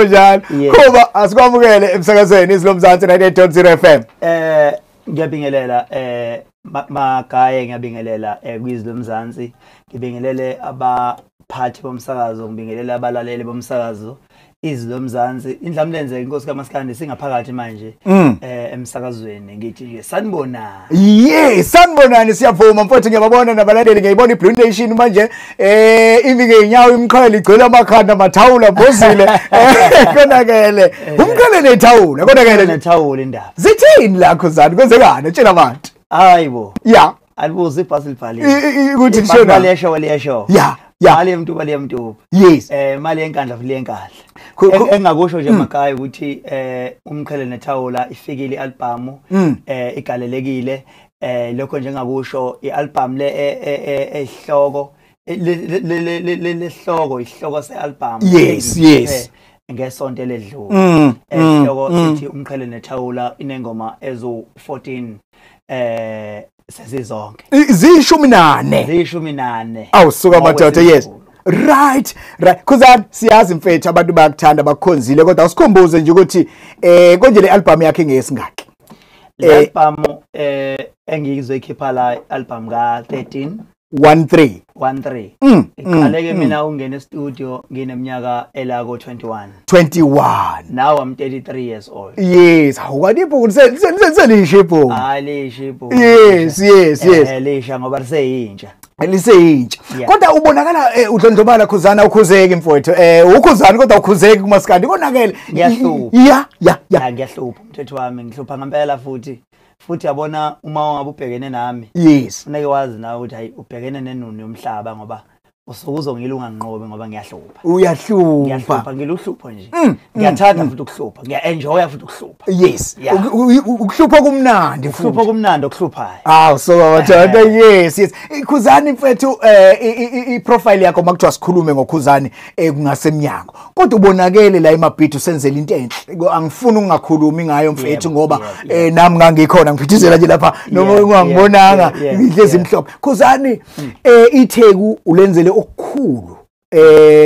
njalo kuba asikwamukele emsakazweni izilomzansi 98.0 FM. Ngiyabingelela Magaye, ngiyabingelela kwizilomzansi, ngibingelele abaphathi bomsakazo, ngibingelela abalaleli bomsakazo izilomzansi. Indlamlenze inkosi kaMaskandi singaphakathi manje emsakazweni, ngithi nje sanibona. Yes, sanibonani, siyavuma mfowethu, ngiyababona nabalaleli, ngiyibona iBlue Nation manje imike inyawo imqhele igcwele amakhanda mathawula bozile konakele umqhele nethawula konakele nethawula indaba zithini la Khuzani, kwenzekani tshela abantu? Hayibo yeah, alibuze ibhasi libhalile ukuthi lishona liyasho yeah mali yemntu yes mali yenkandla vile yenkandla engakusho nje Magaye ukuthi umqhele nethawula ifikile ialbum igalelekile lokho njengakusho ialbum le ehloko ihloko sealbum yes ngesonto ledlule ehloko sithi umqhele nethawula inengoma ezo 14 sezizonke zishumi nane awusuka madoda. Yes, right Khuzani, siyazi mfethu abantu bayakuthanda bakukhonzile, kodwa usikhumbuze nje ukuthi konje le album yakhe ngesingaki le album engizoyikhipha la album ka 13 iqaleke mina ungena studio ngineminyaka elako 21 now I'm 33 years old. Yes, awukani ibhuku selishe ibhuku? Hayi lishe ibhuku. Yes lisha ngoba liseyintsha kodwa ubonakala udlondlobala Khuzani, ukhuzeke mfowethu ukhuzani kodwa ukhuzeke kuMaskandi konakele ngiyahlupha ngiyahlupha umthetho wami ngihlupha ngempela futhi yabona uma ungabe ubhekene nami yes uneke wazi nawe ukuthi hayi ubhekene nenunu yomhlaba ngoba usukuzongilunga nqobe ngoba uyahlupha ngiluhlupho nje ngiyathanda futhi ukuhlupha ngiyaenjoya futhi ukuhlupha yes ukuhlupha kumnandi okuhluphayo so madoda yes Khuzani mfethu iprofile yakho makuthiwa sikhulume ngoKhuzani kungasemnyango kodwa ubonakele la emabhithi usenzela into enhle, angifuni ungakhulumi ngayo mfethu ngoba nami ngangikhona ngifithizela nje lapha noma ungangibonanga ngihlezi imhlophe. Khuzani iTheku ulenzele okukhulu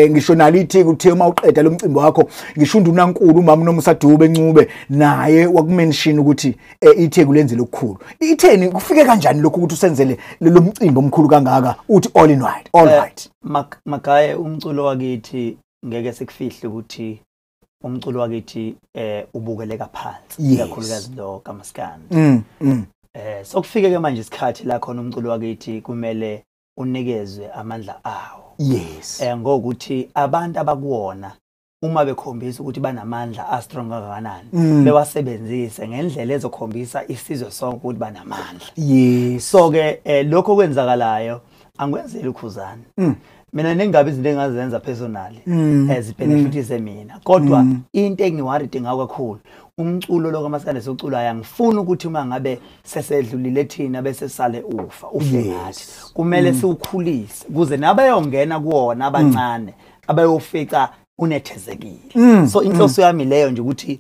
ngisho nalithi uthe uma uqeda lo mcimbi wakho ngisho undunankulu umama uNomusa Dube Ncube naye wakumention ukuthi iTheku lenzele okukhulu. Itheni kufike kanjani lokho ukuthi usenzele lo mcimbi omkhulu kangaka uthi all right Magaye, umculo wakithi ngeke sikufihle ukuthi umculo wakithi ubukeleka phansi kakhulukazi lo kaMaskandi. Sokufike ke manje isikhathi la khona umculo wakithi kumele unikezwe amandla awo. Yes, ngokuthi abantu abakuwona uma bekhombisa ukuthi banamandla a strong kangakanani bewasebenzise ngendlela ezokhombisa isizwe sonke ukuthi banamandla. Yes, so ke lokho kwenzakalayo angikwenzeli uKhuzani. Mina nengabe izinto engazenza personally benefits emina, kodwa into engiworried ngakho kakhulu umculo lo kaMaskandi soculayo angifuni ukuthi uma ngabe sesedlulile thina bese sale ufe ngathi kumele siukhulise kuze nabayongena kuwona abancane abayofica unethezekile. So inhloso yami leyo nje ukuthi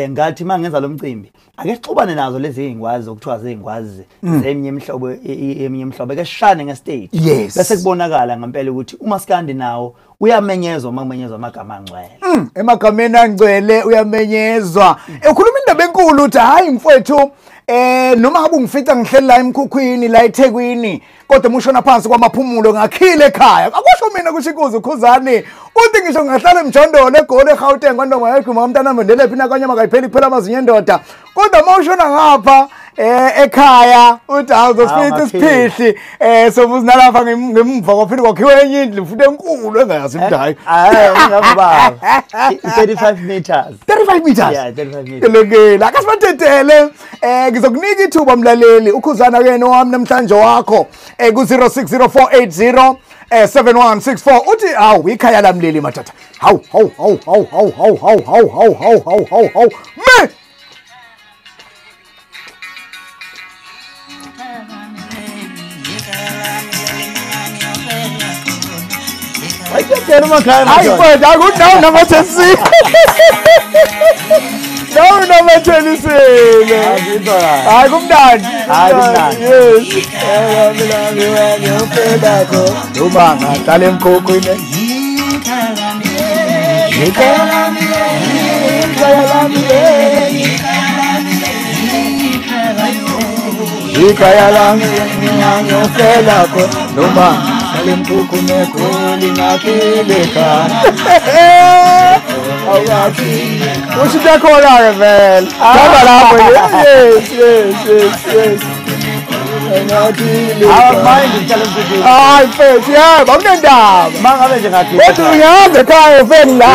ngathi mangenza lo mcimbi ake sixubane nazo lezi izingwazi okuthiwa zingwazi zeminye imihlobo ke shane ngestage bese kubonakala ngempela ukuthi uMaskandi nawo uyamenyezwa amagama angcwele emagameni angcwele uyamenyezwa. Ukhuluma indaba enkulu uthi hayi mfowethu noma ngabe ungifica ngihleli la emkhukhwini la eThekwini kodwa mushona phansi kwamaphumulo ngakhile ekhaya. Akusho mina kushikuza uKhuzani uthi ngisho ngahlala emjondolo eGoli eGauteng kwandoma yakho umntana mandele phina kanye makayipheli kuphela amazinyo endoda kodwa mawushona ngapha ekhaya uthi awuzosifica isiphihli somuzi nalapha ngemva kwaphinde kwakhiwe enye indlu futhi enkulu engayazi imdayi ngiyababa 35 meters yeah 35 meters lokela akasibathethele ngizokunika ithuba mlaleli uKhuzani akena wami namhlanje wakho ku 060480 7164 uthi hawu ikhaya lamleli mathatha hawu me I can't tell Magaye. I go down number 10. Down number 20. I come down. Yes. Lubanga talem koko ine. ikhaya lami ngiyofela khona noma salemkhukhu negoli ngaphile ekhaya awukathi usho into ekhona-ke vele hamba lapho yes Manje ngihlala emkhukweni. hayi mfethu yebo akunendaba Mangabe nje ngakhipha. kodwa uyazi ekhaya ufeni la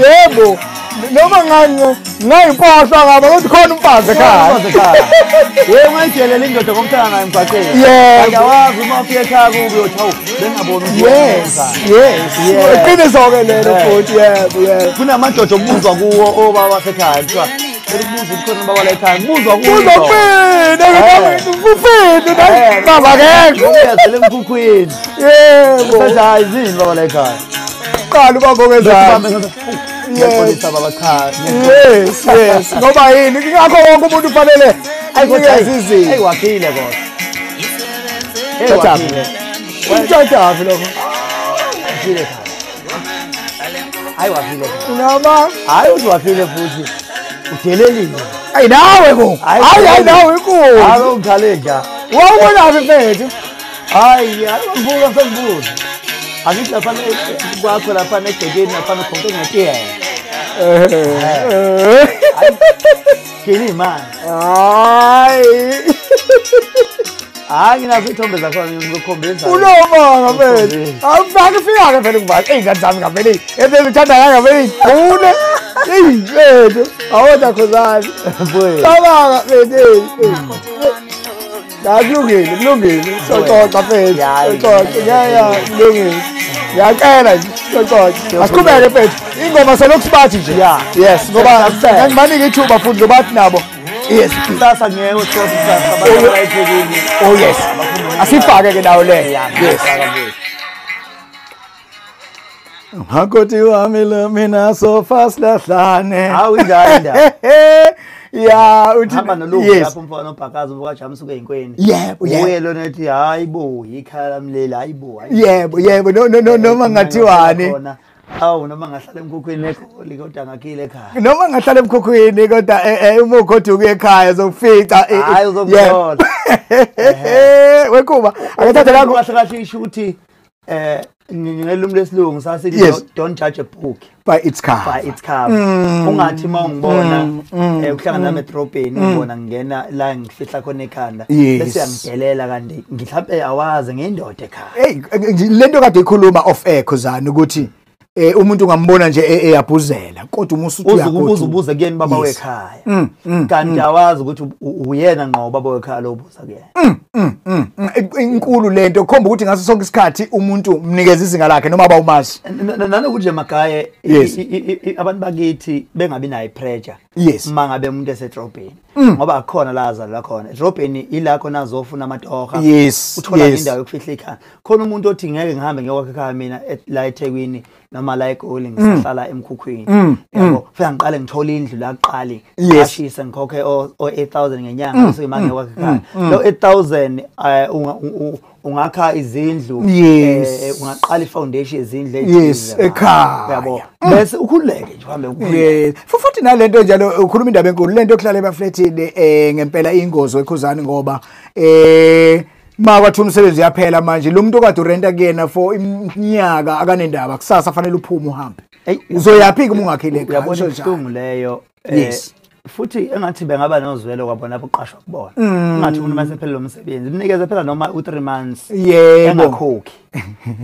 yebo noma ngayimpohla ngaba kodwa khona umfazi ekhaya Yebo ngayijelela indoda ngomthanga ngayo emgwaqeni. Yebo. Kanti awazi uma ufika ekhaya kubi uyothi hawu bengaboni yes iqiniso-ke lelo futhi yebo kunamadoda okubuzwa kuwo obaba basekhaya kuthiwa belibuza khona baba la ekhaya kubuzwa kuwo ufini baba kekho uyazela emkhukhwini yebo manje hayi zini baba la ekhaya qala ubamba okwenzani Yes, baba ekhaya. yes ngoba yini ngakho wonke umuntu ufanele ayikwazi izinto Ayiwakhile kodwa. Wakhile. Untshontshavi lokho. Wakhile ekhaya. Ayiwakhile. Noma Hayi uwakhile futhi. Udelelile. ayi nawe ko. Hayi nawe inkulu. Hayi ungikhaleja. Wawubona mfethu. Hayi ayivuka sengibuza. Angithi lapha kwakho lapha negcekeni lapha khonke ngetiye. Kini man. Hayi nazo ithombe zakho ngikukhombisa. Unobanga mfethu. Awufake fika ke phela ngibani ey'ngane zami ngavele ezithanda kangavele igcune. Mfethu awona khuzani. Cabanga mfethu. Kulungile soxoxa mfethu soxoxa kulungile ngiyacela nje soxoxa asiqhubeke mfethu ingoma selokhu sibathi nje yes ngoba ngibanika ithuba futhi ngobathi nabo yes Sasa ngeke uthola sasa abantu bayithekile. oh yes asifake ke nawo le yes Hakoti wami lo mina so fast lahlane Hawu injani ya uthi hamba nolungu lapho mfana obhakazi ubukajamisa ukey'inkweni. Yebo Uye lona ethi hayi bo ikhala lamleli hayi bo. yebo noma ngathiwani Hawu noma ngahlala emkhukhwini egoli kodwa ngakhile ekhaya. noma ngahlala emkhukhwini kodwa uma ukhothi ukuya ekhaya zokufica Hayi uzokuthola. wekuba akathatha la kahle kahle isho ukuthi ngelimi lesilungu sasithi Yes. don't judge a book by its cover by its cover. Ungathi mawungibona ukuhlangana nami edrobheni ungibona ngena la ngifihla khona ekhanda Yes. bese yangidelela kanti ngihlambe awazi ngendoda ekhaya. hey lento kade ikhuluma off air khuzana ukuthi umuntu ungambona nje eyabhuzela kodwa umusuthi uzubuza kuyeni baba wekhaya kanti awazi ukuthi uyena ngqo baba wekhaya lo ubuza kuyena. inkulu lento khomba ukuthi ngaso sonke isikhathi umuntu mnikeza izinga lakhe noma bawumazi nanokuthi nje magaye Yes. abantu bakithi bengabi nayo pressure Yes. mangabe umuntu esedrobheni ngoba akukhona la azalwa khona edrobheni ila khona azofuna amatoha Yes, uthola yes. indawo yokufihla ekhaya khona umuntu othi ngeke ngihambe ngiyokha ekhaya mina la eThekwini noma la eGoli ngisahlala emkhukhwini yabo fika ngiqale ngithola indlu la aqali Yes. ashisa ngikhokhe o 8000 ngenyanga bese manje ngiyokha ekhaya lo 8000 ungakha izindlu Yes. ungaqala ifoundation yezindlu Yes, ekhaya. yabo bese ukhululeke nje uhambe ukhululeke. yes futhi nalento njalo ukhuluma indaba enkulu lento okuhlala ebafletini ngempela ingozi wekhuzani ngoba makwathi umsebenzi yaphela manje lo muntu okade urenta kuyena for iminyaka akanendaba kusasa fanele uphume uhambe uzoyaphika uma ungakhile ekhaya uyabona ibuhlungu leyo Yes. futhi engathi bengaba nozwelo kwabona lapho uqashwa kubona engathi umuntu masephelele umsebenzi mnikeze phela noma u3 months yebo engakhokhi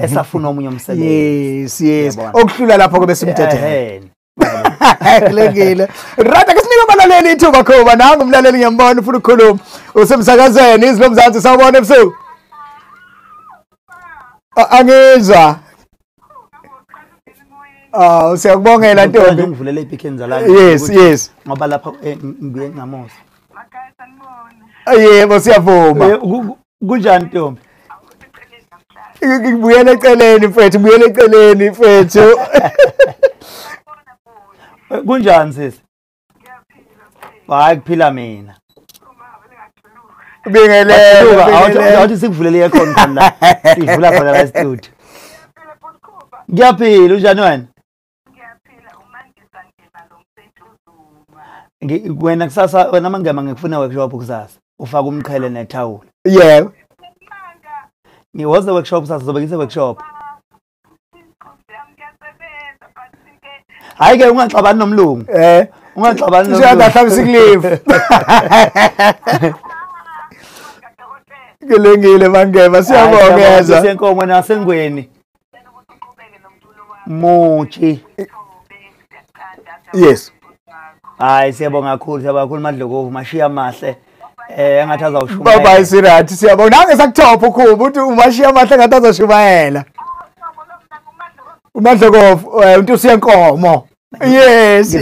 esafuna omunye umsebenzi yes Yabona. okuhlula lapho kube simthethe ehene kulungile right ake sinike abalaleli ithuba khoba nangu umlaleli ngiyambona ufuna ukukhuluma usemsakazweni izwi lomzansi sawubona ebusuku angizwa siyakubongela ntombi ngivulele iphikhenza la yes ngoba lapha ngibuye ngamosa yebo siyavuma kunjani ntombi ngibuyela eceleni mfethu kunjani sisi hayi kuphila mina bingelele awuthi sikuvulele ikhona la sivula khona la studio ngiyaphila unjani wena Wena kusasa wena mangema ngikufuna workshop kusasa. Ufaka umqhele nethawula. Yebo. Ngiwoza workshop sasa zobe ngise workshop. Hayi ke ungaxabani nomlungu. Ungaxabani nomlungu. Uyahlaba sick-leave. Kulungile mangema siyabongeza. Senkomo nasengweni. Muchi. Yes. Hayi siyabonga kakhulu Madlokovu mashiya mahle. Engathi azawushuma. Baba isirathi siyabonga. Nange sakuthopa ukhuba uthi umashiya mahle ngathi azoshumayela. uMadlokovu umuntu usiyenkomo. Yes.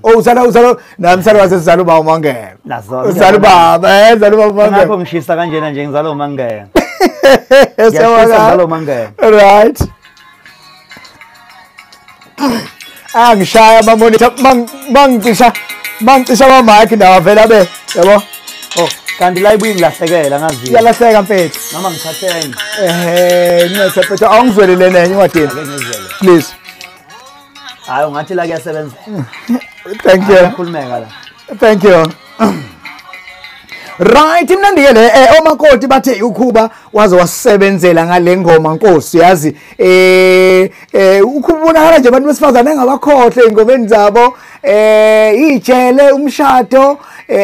Oh uzala namsala wasezala uba uMangema. Uzala baba, uzala uba uMangema. Ngakho ngishisa kanjena nje ngizala uMangema. Ngizala uMangema. Right. Angishaya bamonitor mangisha ama mic ndawo vela be yabo. Oh kanti la ibuyi ngilahlekela ngazi. Iyalahleka mfethu. Noma ngithatheni. Ngingasephethe awungizwelele nenye incwadini. Please. Hayi ungathi la kuyasebenza. Thank you. Khulumeka la. Thank you. Right imnandi ke le omakoti bathe ukhuba waze wasebenzela ngale ngoma Nkosi yazi ukubonakala nje abantu besifazane engabakhohle ingomeni zabo ijele umshado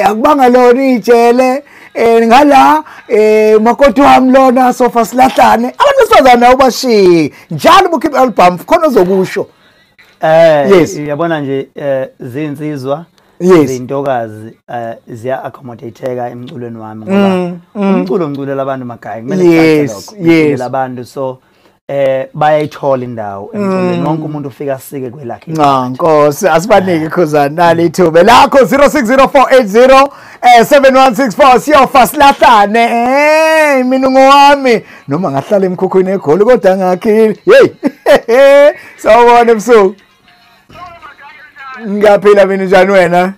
akubanga lona ijele ngala umakoti wami lona sofa silahlane abantu besifazane awubashiyi njalo bukhipha album khona ozokusho yes yabona nje zinsizwa yes intokazi ziya accommodateka emculweni wami ngoba umculo labantu magaya kumele yes labantu so bayayithola indawo emculweni wonke umuntu ufika asike kwelakhe Nkosi asibanike khuzana nali ithuba lakho 0604807164 siyofa silahlane mina ngowami noma ngahlala emkhukhwini egoli kodwa ngakhili hey sawubona ebusuku Ngaphila mina njani wena?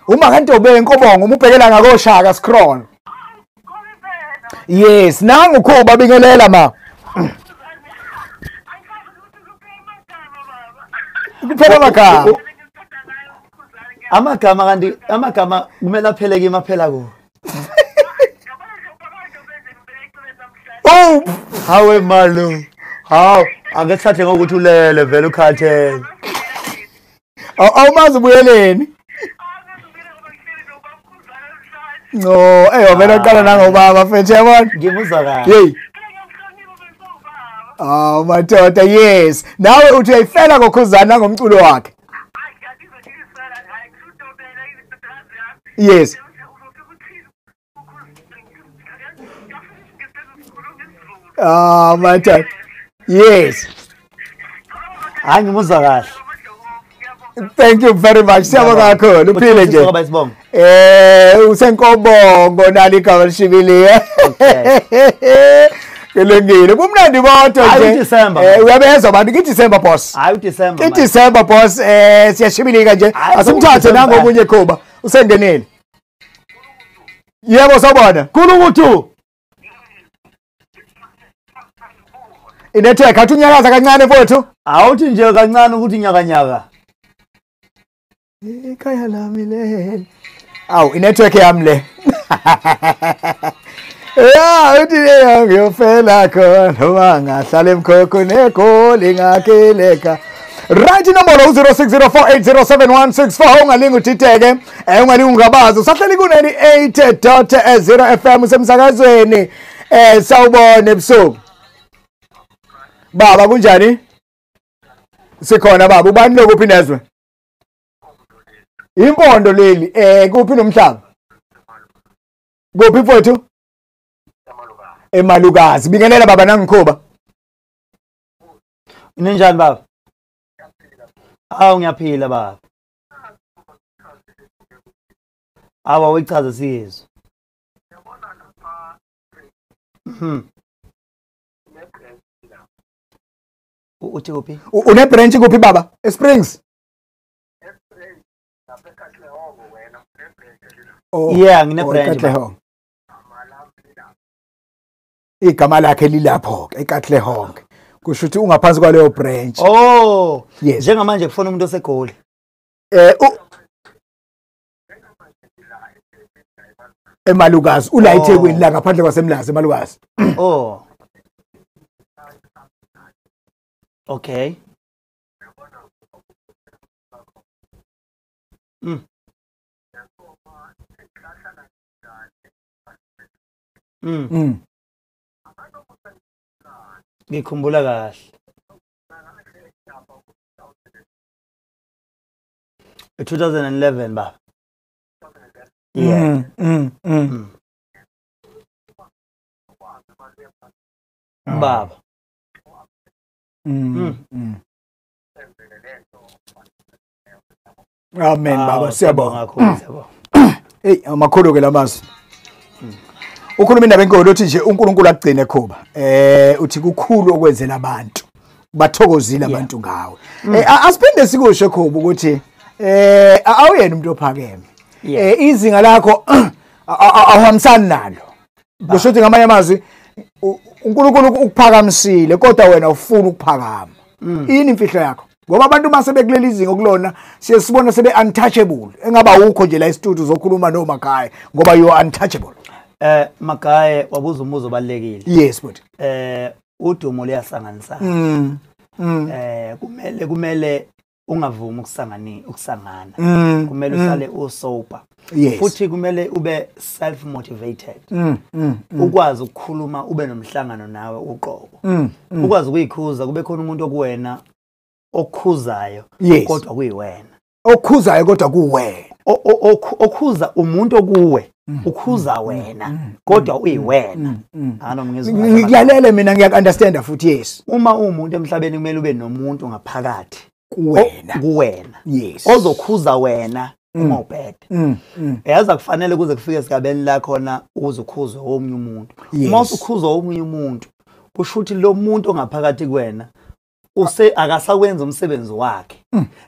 Uma kantobe enkobongo umubhekela ngakoshaka scroll. Yes, nangu ukhuba bingelela ma. Kuphela amagama kanti amagama kumele aphele kimi aphela ko. Oh, hawe malu. Haw, akethathe ngokuthi ulele vele ukhathele. Awumazi ubuyeleni. No, wena uqala nangobaba mfethu yabona. Ngimuzwa kahle. Hey. Oh madoda yes. Nawe uthi uyayifela ngokhuzana ngomculo wakhe. Yes. Ah madoda. Yes. Hayi ngimuzwa kahle. Thank you very much. Siyabonga kakhulu. Uphile nje. Usenkobongo nali igama lishibiliye. Kulungile. Kumnandi bodwa nje. Uyabezwa abantu kiDecember boss. Hayi uDecember. kiDecember boss siyashibilika nje. Asimthathe nangomunye khuba. Usengenile. Yebo sabona. Kulukuthu. Inetwork athi unyakaza kancane mfowethu. Awuthi nje kancane ukuthi nyakanyaka. Ekhaya lami le. Awu inetwork yami le. Ya uthi ngiyofela khona ngahlala emkhokho negoli ngakheleka. Right inombolo 0604807164 ungalinga uthitheke ungalinga ungabaza usahleli ku 98.0 FM usemsakazweni sawubona ebusuku. Baba kunjani? Sikhona baba ubani lokuphi nezwe? Impondo leli kuphi nomhlaba? Kuphi mfowethu? Emalukazi. Bingelela baba nangikhuba. Ninjani baba? Awu ngiyaphila baba. Awa uyichaza siyizwe. Uthi kuphi? Une branch kuphi baba? eSprings. Yeah, ngine branch. Igama lakhe lilapho ke eKatlehong. Kusho ukuthi ungaphansi kwaleyo branch. Oh, yes. Njengamanje kufona umuntu oseGoli. eMalukazi ula eThekwini la ngaphandle kwaseMlazi eMalukazi. Oh. Okay. Ngikhumbula kahle. In 2011 baba. Yeah. Baba. Amen baba siyabonga. Siyabonga. Hey amakhulu ke lamazwi. Ukhuluma indaba enkulu uthi nje uNkulunkulu agcine khoba. Uthi kukhulu okwenzela abantu. Bathokozile abantu ngawe. Asiphinde sikusho khoba ukuthi awuyena umuntu ophakeme. Izinga lakho awuhambisani nalo. Kusho ukuthi ngamanye amazwi uNkulunkulu ukuphakamisile kodwa wena ufuna ukuphakama. Yini imfihlo yakho? Ngoba abantu mase bekuleli izinga okulona siye sibona sebe untouchable. Engaba ukho nje la e-studio uzokhuluma noMakhaya ngoba you are untouchable. Makhaya wabuza umuzo obalekile. Yes but udumo liyahlanganisa. Kumele ungavumi ukusangana. Kumele uhlale usober. Futhi kumele ube self motivated. Ukwazi ukukhuluma ube nomhlangano nawe uqobo. Ukwazi ukuyikhuza kube khona umuntu okuwena okhuzayo kodwa kuyiwena. Okhuzayo kodwa kuwena. Okhuza umuntu okuwe. Ukhuza wena kodwa uyiwena. Ngikulalele mina ngiyakunderstanda futhi yes. Uma umuntu emhlabeni kumele ube nomuntu ngaphakathi kuwena. Yes. Ozokhuza wena uma ubhede. Yaza kufanele kuze kufike esigabeni la khona uzokhuzwa omunye umuntu. Uma usukhuzwa omunye umuntu kusho ukuthi lo muntu ongaphakathi kuwena akasakwenza umsebenzi wakhe.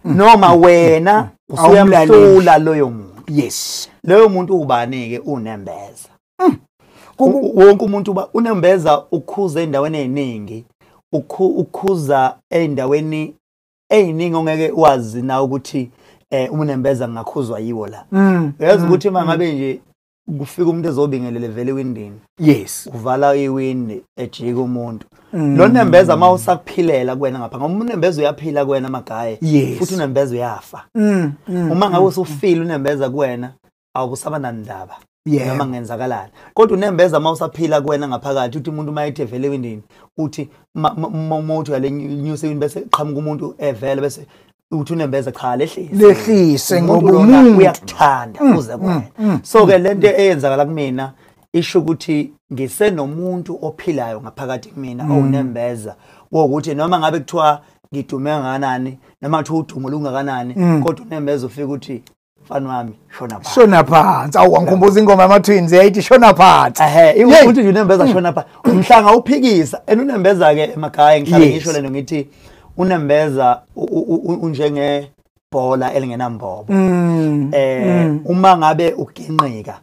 Noma wena usuyamhlula loyo muntu. Yes. Leyo muntu ubani ke unembeza. Wonke umuntu unembeza ukhuza endaweni eziningi. Ukhuza endaweni eziningi ongeke wazi na ukuthi unembeza ngakhuzwa yiwo la. Uyazi ukuthi mangabe nje kufika umuntu ezobingelele vele ewindini. Yes. Uvala iwindi ejika umuntu. Lo nembeza mawusakuphilela kuwena ngapha ngoba unembeza uyaphila kuwena Makhaya futhi unembeza uyafa. Uma ngabe usufila unembeza kuwena awukusabana ndaba noma ngenzakalala. Kodwa unembeza mawusaphila kuwena ngaphakathi uthi umuntu mayithe vele ewindini uthi mawuthi yale news ewini bese qhamuka umuntu evele bese uthi unembeza cha lehlise ngoba umuntu uyakuthanda uze kuwena. So ke lento eyenzakala kumina isho ukuthi ngisenomuntu ophilayo ngaphakathi kumina owunembeza wokuthi noma ngabe kuthiwa ngidume kangakanani noma kuthiwa udumo lungakanani kodwa unembeza ufika ukuthi mfana wami shona phansi awangkhumbuza ingoma yamaTwins yayithi shona phansi ukuthi unembeza shona phansi umhlanga uphikisa unembeza ke emakhaya ngihlala ngisho lento ngithi unembeza unjenge bhola elingenambobo uma ngabe uginqika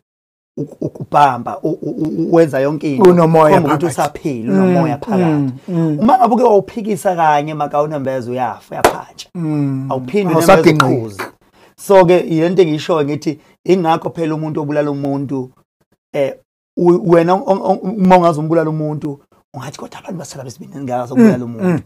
ukubhamba wenza yonke into unomoya phakathi usaphila unomoya phakathi uma ngabe uke wawuphikisa kanye maka unembeza uyafa uyaphatsha awuphindi unembeza ukhuza. So ke yento engisho ngithi ingakho phela umuntu obulala umuntu wena uma ungazi umbulala umuntu ungathi kodwa abantu basala besibini ngakazo ukubulala umuntu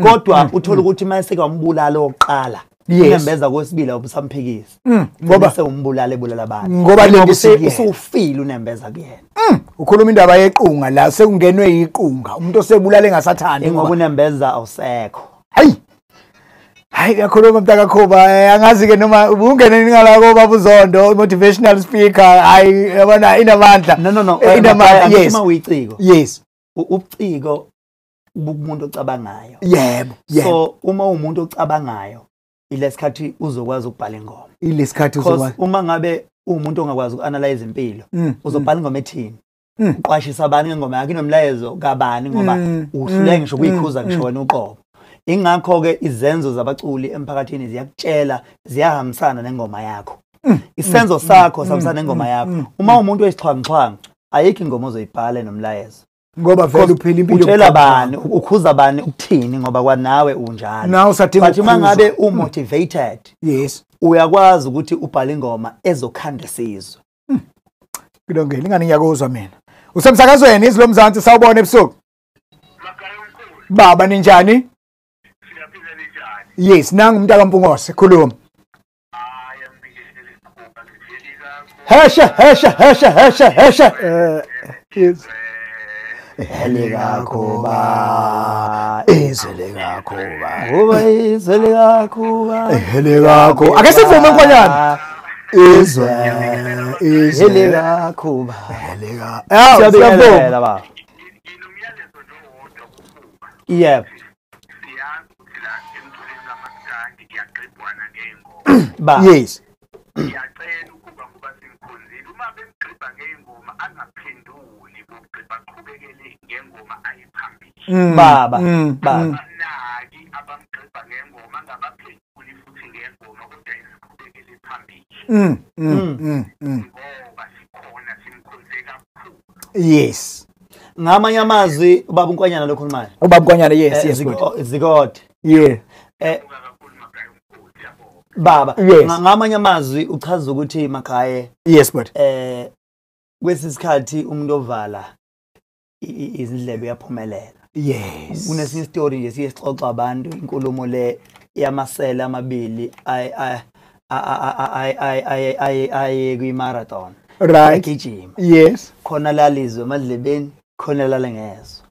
kodwa uthola ukuthi mase kwambulala oqala unembeza kwesibili awusamphikisi ngoba sewumbulala ebulala abantu ngoba lento usufile unembeza kuyena. Ukhuluma indaba yequnga la sekungenwe iqunga umuntu osebulala engasathandi ngoba unembeza awusekho. Hayi uyakhuluma mntaka Khoba angazi ke noma ungene ningalako baba uZondo motivational speaker hayi yabona inamandla no inamandla yes uma uyiciko yes ubuciko umuntu ocabangayo yebo so uma umuntu ocabangayo ilesikhathi uzokwazi ukubhala ingoma ilesikhathi uzokwazi uma ngabe umuntu ongakwazi ukuanalyze impilo uzobhala ingoma ethini uqwashisa abantu ngengoma yakhe inomlayezo kabani ngoba uhlule ngisho kuyikhuza ngisho wena uqobo. Ingakho ke izenzo zabaculi emphakathini ziyakutshela ziyahambisana nengoma yakho. Isenzo sakho sihambisana nengoma yakho. Uma umuntu wesixhwanguxhwangu ayikho ingoma ozoyibhala nomlayezo. ngoba vele uphila impilo utshela bani ukhuza bani ukuthini ngoba kwanawe unjalo nawe usadinga but mangabe umotivated yes uyakwazi ukuthi ubhale ingoma ezokhanda isizwe kulungile ingane ngiyakuzwa mina usemsakazweni izilo mzansi sawubona ebusuku baba ninjani yes nangu umuntu akampungose khuluma Hesha yes Helikakho ake sivume Nkwanyana izwe Helikakho siyabonga baba yep ba yes ngiyacela ukuba ngoba simkhonzile uma bemgqiba ngengoma angaphenduli bogqiba qhubekele ngengoma ayiphambili baba naki abamgqiba ngengoma angabaphenduli futhi ngengoma kodwa isiqhubekele phambili ngoba sikhona simkhonze kakhulu yes ngamanye amazwi ubaba uNkwanyana lokhulumayo ubaba Nkwanyana yes zikode yeah baba yes. ngamanye amazwi uchaza ukuthi Makaye yes but kwesisikhathi umuntu ovala izindlebe yaphumelela yes kunesinye story nje siyexoxa abantu inkulumo le yamasela amabili ay kwi-marathon right gijima yes khona lalizwe emadlebeni khona lalengezwe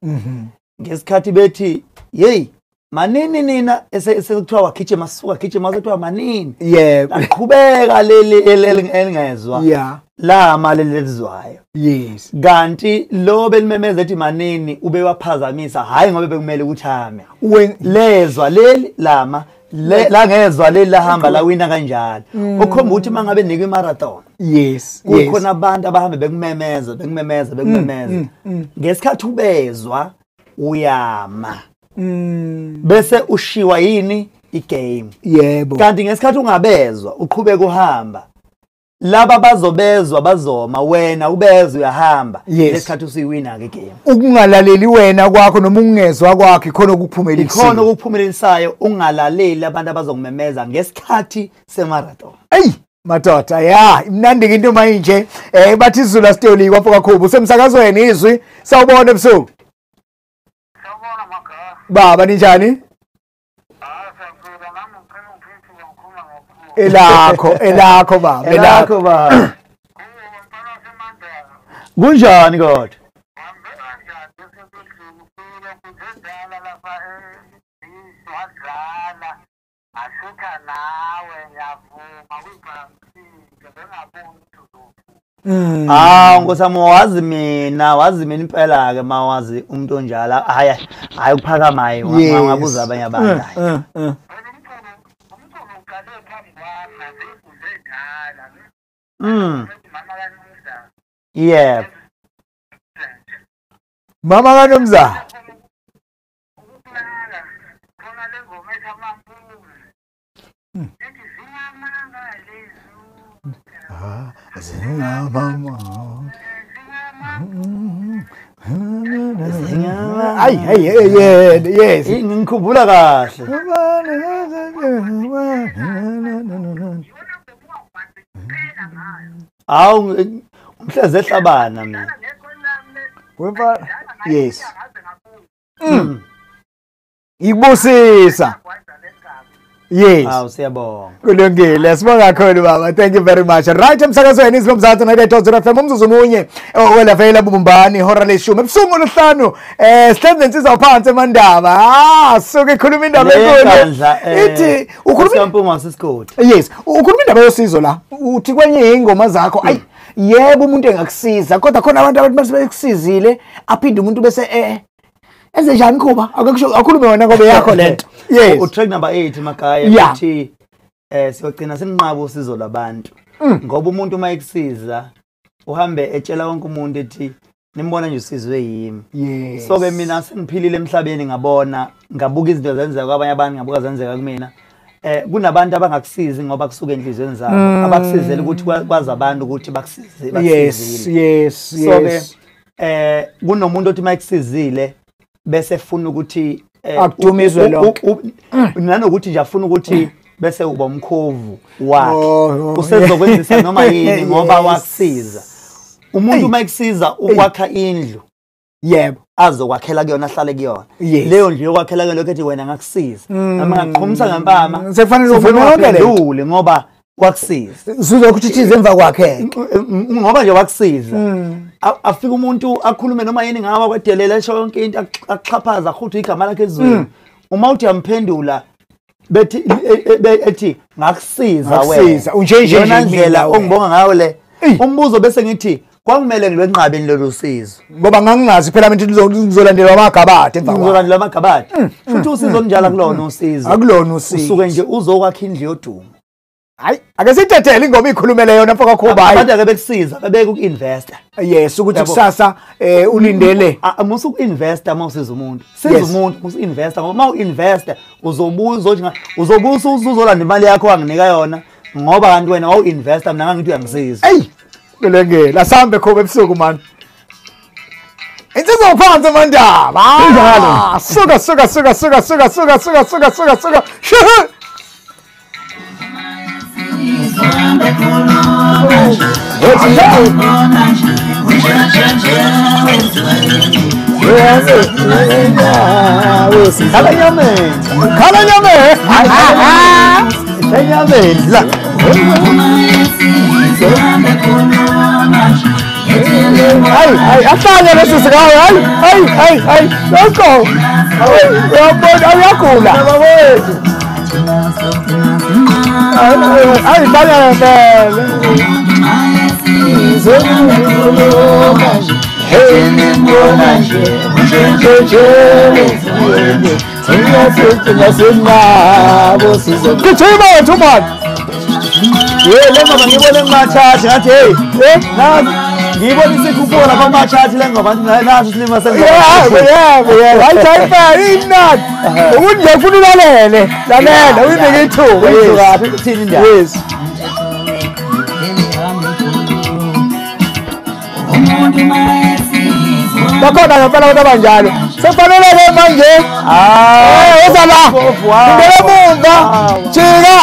ngesikhathi bethi hey manini nina esekuthiwa wagijima sisuka gijima sekuthiwa manini yeah aqhubeka leli elingezwa yeah la mali lelizwayo yes kanti lo belimemeza ethi manini ube waphazamisa hayi ngoba bekumele ukuthame when lezwa leli lama la ngezwa leli lahamba la wina kanjalo ukhomba ukuthi mangabe nikwe marathon yes kukhona abantu abahambe bekumemeza ngesikhathi ubezwa uyama bese ushiwa yini igame yebo kanti ngesikhathi ungabezwa uqhubeka uhamba laba bazobezwa bazoma wena ubezwe uyahamba ngesikhathi usiwina ke game ukungalaleli wena kwakho noma ungezwe kwakho ikhona ukuphumelelisa ikhona ukuphumelelisayo ungalaleli abantu abazokumemeza ngesikhathi semarathon hey madoda ya imnandi into manje bathi izulu asitoli kwapho kakhulu usemsakazweni izwi sawubona ebusuku sawubona Makaye baba ninjani siyabona nami ngicela uphithi ngikhuluma ngokukhulu elakho baba elakho baba ngicela semandla kunjani kodwa hambe kanjani besebedlulu kule kuzedala lapha wadlala asitha nawe ngiyavuma kuyibhansile bengaboni ngosamo wazi mina impela ke mawazi umuntu onjalo hayi ukuphakamayo ngabuza abanye abantu yeah mama kaNomza ay yes ngikhumbula kahle awu umhleze ehlabana mina wefa yes ibusisa yes siyabonga kulungile sibonga kakhulu baba thank you very much right emsakazweni izilomzansi na-90 FM umzuzu munye welafela bubumbani ihora leshumi ebusuku ngolosihlanu sihlezi nensizwa phansi emandaba suke ikhuluma indaba enkulu ithi ukhuluma sisikoti yes ukhuluma indaba yosizo la uthi kwenye ingoma zakho ayi yebo umuntu engakusiza kodwa khona abantu base bekusizile aphinde umuntu bese enze njani kuba akhulume wena ngoba yakho lento yes utrack number 8 Makaya uthi siyogcina sinqaba usizo labantu ngoba umuntu uma ekusiza uhambe etshela wonke umuntu ethi nimbona nje usizwe yimi yes so ke mina sengiphilile emhlabeni ngabona ngabuka izinto zenzeka kwabanye abantu ngabuka zenzeka kumina kunabantu abangakusizi ngoba kusuka enhlizweni zabo abakusizela ukuthi kwazi abantu ukuthi bakusizile yes so ke kunomuntu othi mayikusizile bese efuna ukuthi Akudumizwe lokho. nanokuthi nje afuna ukuthi bese uba umkhovu wakhe usezokwenzisa noma yini ngoba wakusiza umuntu mayikusiza ukwakha indlu yebo azokwakhela kuyona ahlale kuyona Yes. leyo ndlu yokwakhela kuyona lokho ethi wena ngakusiza noma ngaqhumisa ngempama sekufanele uvune yonke le ndule ngoba wakusiza sizokuthi thize emva kwakhe ngoba nje wakusiza afika umuntu akhulume noma yini ngaba kwedelela esho yonke into axhaphaza futhi igama lakhe ezweni uma uthi yamphendula bethi ethi ngakusiza Ngakusiza, unjenje yona nje ndlela mina ongibonga ngayo le umbuzo bese ngithi kwakumele ngilwenqabeni lelo sizo ngoba ngangingazi phela mina ngizolandelwa amagabade emva kwakhe ngizolandela amagabade futhi usizo njalo kulona usizo akulona usizo usuke nje uzokwakha indlu yodumo hayi ake sitethele ingoma ikhulumele yona mfaka Khoba abantu ake bekusiza bebeka uku-investor yes ukuthi kusasa ulindele musu uku-investor uma usiza umuntu siza umuntu musu-investor ngoba uma u-investor uzobuza uzolanda imali yakho wanginika yona ngoba kanti wena wawu-investor mina ngangithi uyangisiza eyi kulengela sambe Khoba ebusuku mani insizwa phansi mandaba suka khala nyameni la hayi ahlale lesi sikayo hayi let's go uyabona uyagula hayi bana ngempela ngoba ngibone kumachathi ngathi hey nazi ngibona isikhuphula kwamachathi le ngoba nazi isilima yebo hayi inani ukuthi nje ufuna lalela uyibeke ithuba thini indaba yes bakhona ngempela abantu abanjalo sekufanele-ke manje eza la indele mumva jika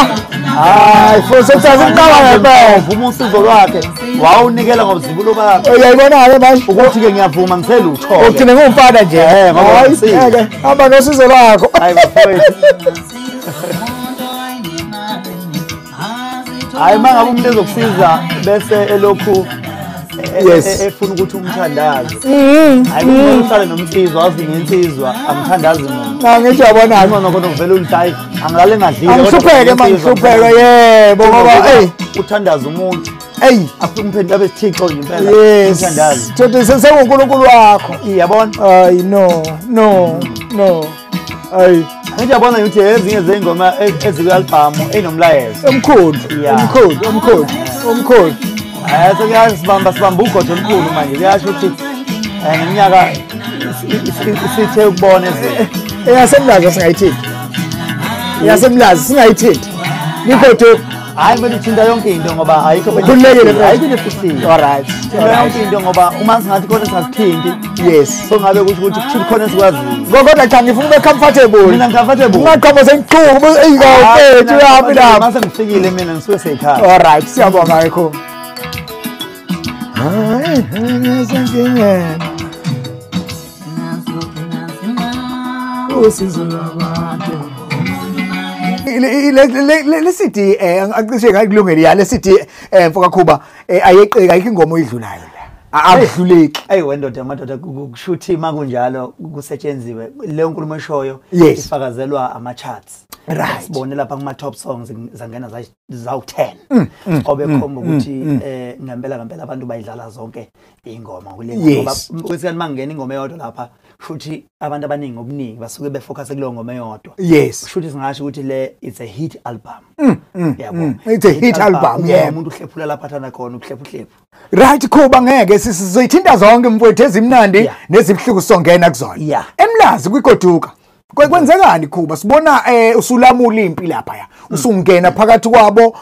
hayi futhi sekusazi umqaba ngempela uvuma usizo lwakhe wawunikela ngobuzibulo bakhe uyayibona-ke manje ukuthi-ke ngiyavuma ngiselutho-ke uthi ningumfana nje ngoba hamba ngosizo lwakho hayi bafowethu hayi uma ngabe umuntu ezokusiza bese elokhu efuna ukuthi umthandaze hayi kumele uhlale nomsizwa wazi ngensizwa amthandazi muntu ngithi yabona uma nokhona uvela ulithi hayi angilale ngadlile angihlupheke mangihlupheke yebo ngoba uthandaza umuntu eyi afike umphendula abe sithixo nje impela yes umthandazi thothi sengunkulunkulu wakho iyabona hayi no hayi ngithi yabona ukuthi ezinye zey'ngoma ezikwi-albhamu enomlayezo omkhulu sibamba ugodo olukhulu manje kuyasho ukuthi ngeminyaka sithe ukubona eyasemlazi singayithinti nikhodo hayi kumele uthinta yonke into ngoba ayikho khululekile efisile alright yonke into ngoba uma singathi khona singakuthinti yes so ngabe kusho ukuthi kuthi khona sikwaziyo kodwa cha ngifuna ube comfortable mina ngicomfortable ungaqhamuza sengichuku eyingawufethu uyahambi lapha mase ngifikile mina ngisuke seyikhaya alright siyabonga ayikho hayi ngisenkingeni usizo lwabantu lesithi acishe ngayikulungela ya lesithi mfoka Khoba ayeqeka ayikho ingoma oyidlulayo la akudluleki ayi wendoda amadoda kushuthi makunjalo kusetshenziwe leyo nkulumo eshoyo ifakazelwa ama charts right sibone lapha kuma top songs zangena zawu10 obekhomba ukuthi ngempela abantu bayidlala zonke ingoma kule ngoba kwesikhathi mangena ingoma eyodwa lapha futhi abantu abaningi obuningi basuke befocus kuleyo ngoma eyodwa yes futhi singasho ukuthi le it's a hit album yabo it's a hit album yeah umuntu uhlephula lapha athanda khona uhlephu right Khoba ngeke sizoyithinta zonke mfowethu ezimnandi nezibhlungu songena kuzona emlazi kwikoduka Kwenzekani Khuba sibona usulamula impi lapha ya usungena phakathi kwabo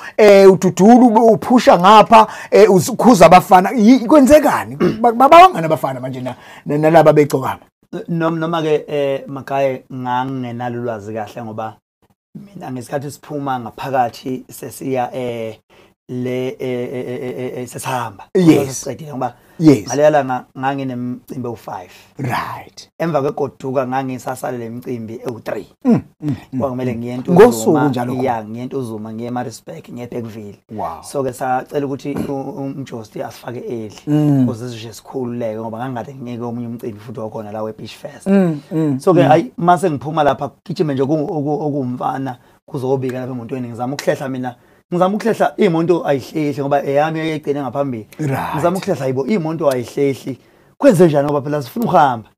ududulu uphusha ngapha ukhuza abafana kwenzekani babangana abafana manje nalaba becokama noma ke makaye ngangenalo ulwazi kahle ngoba mina ngesikhathi siphuma ngaphakathi sesiya sesihamba sesiqedile ngoba ngaleya nganginemcimbi u5 right emva kwegoduka ngangisasale lemicimbi u3 kwakumele ngiye ngosuku njalo ngiye eNtuzuma ngiye eMaritzburg ngiye eBergville so ke sacela ukuthi umjosti asifake edli ukuze sisho sikhululeke ngoba ngangade ngeke omunye umcimbi futhi wakhona la weBeach Fest so ke hayi mase ngiphuma lapha gijime nje okumfana kuzobika lapha emontweni ngizama ukuhlehla mina ngizama ukuhlehla imonto ayihlehli ngoba eyami yayigcine ngaphambili ngizama ukuhlehla yibo imonto ayihlehli kwenze njani ngoba phela sifuna ukuhamba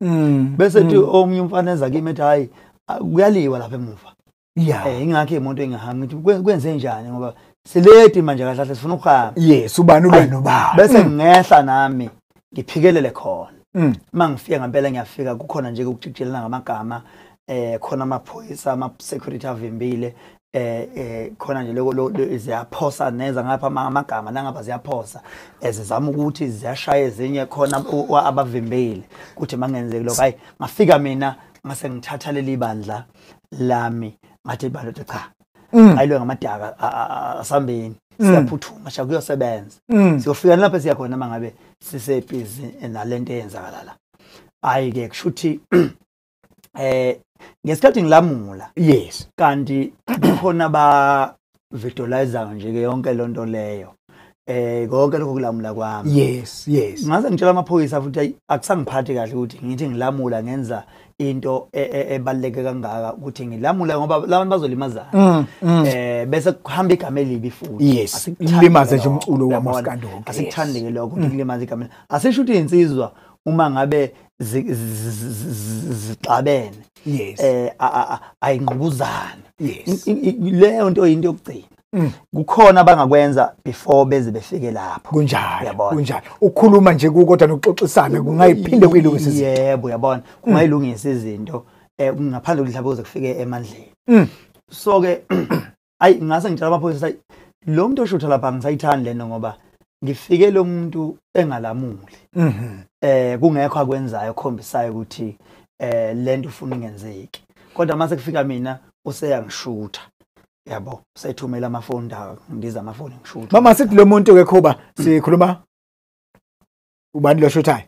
bese ethi omunye umfana enza kimi ethi hayi kuyaliwa lapha emuva ingakho imonto engahambi ngithi kwenze njani ngoba siledi manje kahle kahle sifuna ukuhamba yes ubani ulwano baba bese ngehla nami ngiphikelele khona mangifika ngempela ngiyafika kukhona nje ukujikijelana ngamagama khona amaphoyisa ama security avimbile khona nje lokho ziyaphosa neza ngapha amagama nangapha ziyaphosa ezizama ukuthi ziyashaya ezinye khona abavimbeli ukuthi mangenzeki lokho hayi ngafika mina ngase ngithatha leli bandla lami ngathi bandla cha ayilwe ngamadaka asambeni siyaphuthuma sha kuyosebenza siyofika lapha siyakhona mangabe sisebhizi nalento eyenzakala la hayi ke kushuthi ngesikhathi ngilamula yes kanti kukhona ba visualizer nje ke yonke lonto leyo konke lokho kulamula kwami yes ngase ngitshela amaphoyisa futhi akusangiphathi kahle ukuthi ngithi ngilamula ngenza into ebaleke kangaka ukuthi ngilamula ngoba labantu bazolimazana bese kuhamba igama elibi futhi yes limaze nje umculo wamaskando asikuthande lokho ukuthi kulimaza igama asisho ukuthi insizwa uma ngabe zixabene yes ayingqubuzana yes leyo nto into yokugcina kukhona abangakwenza before beze befike lapho kunjalo ukukhuluma nje kodwa nokuxoxisana kungayiphinde kuyilungisa yebo uyabona kungayilungisa izinto ngaphandle ukuthi mhlawumbe kufike emandleni so ke ayi ngase ngitshela amaphoyisa lo muntu oshutha lapha ngisayithanda lento ngoba ngifike lo muntu engalamuli kungekho akwenzayo khombisayo ukuthi lento ufuna ingenzeki kodwa mase kufika mina useyangishutha yabo sethumela amafoni ndiza amafoni ngishutha mama sithi lo muntu ke Khuba sikhuluma ubani lo shuthayo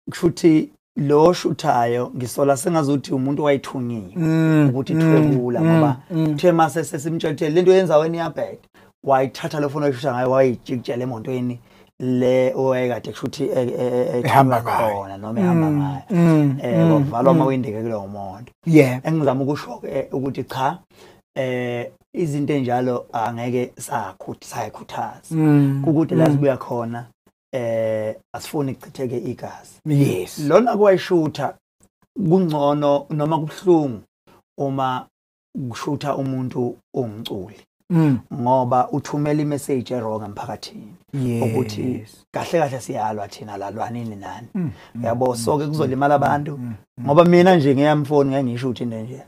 kushuthi lo shuthayo ngisola sengazuthi umuntu wayithunyiwe ukuthi ithwebula ngoba the mase sesimtshela lento yenza wena iyabheda wayithatha lo foni oyishutha ngayo wayijikijela emontweni le oyekade kushuthi ehamba khona noma ehamba ngayo wavalwa amawindi ke kulowo muntu engizama ukusho ukuthi cha izinto enjalo angeke sayikhuthaza ukuthi la sibuya khona asifuni ukuchitheke igazi yes lona kwayishutha kungcono noma kubhlungu uma kushutha umuntu ongumculi ngoba uthumela imessage errong emphakathini ukuthi kahle kahle siyalwa thina lalwanini nani yabo so ke kuzolimala abantu ngoba mina nje ngiyamfoni ngangisho ukuthi nje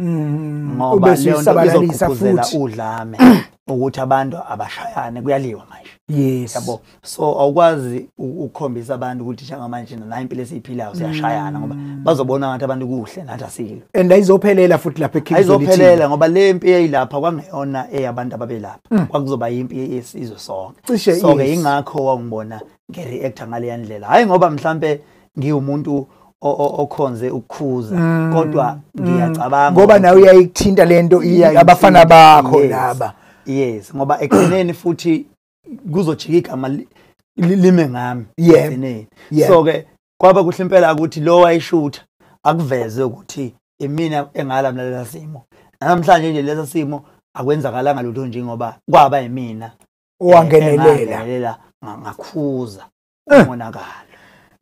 ngoba leyo nto izokhuphuzela udlame ukuthi abantu abashayane kuyaliwa manje yes yabo so awukwazi ukukhombisa abantu ukuthi njengamanje na impilo esiphilayo siyashayana ngoba bazobona ngathi abantu kuhle nathi asilo and ayizophelela futhi lapha ekhizweni ayizophelela ngoba le impi eyilapha kwangeyona eyabantu ababelapha kwakuzoba impi yesizwe sonke so ke ingakho wangibona ngereact ngale ndlela hayi ngoba mhlambe ngiwumuntu okhonze ukukhuza kodwa ngiyacabanga ngoba nawe uyayithinta lento abafana bakho laba yes ngoba ekugcineni futhi kuzojika igama lime ngami ekugcineni so ke kwaba kuhle impela ukuthi lo wayishutha akuveze ukuthi imina engalamlela simo namhlanje nje lesa simo akwenzakalanga lutho nje ngoba kwaba yimina owangenelela ngakhuza umonakalo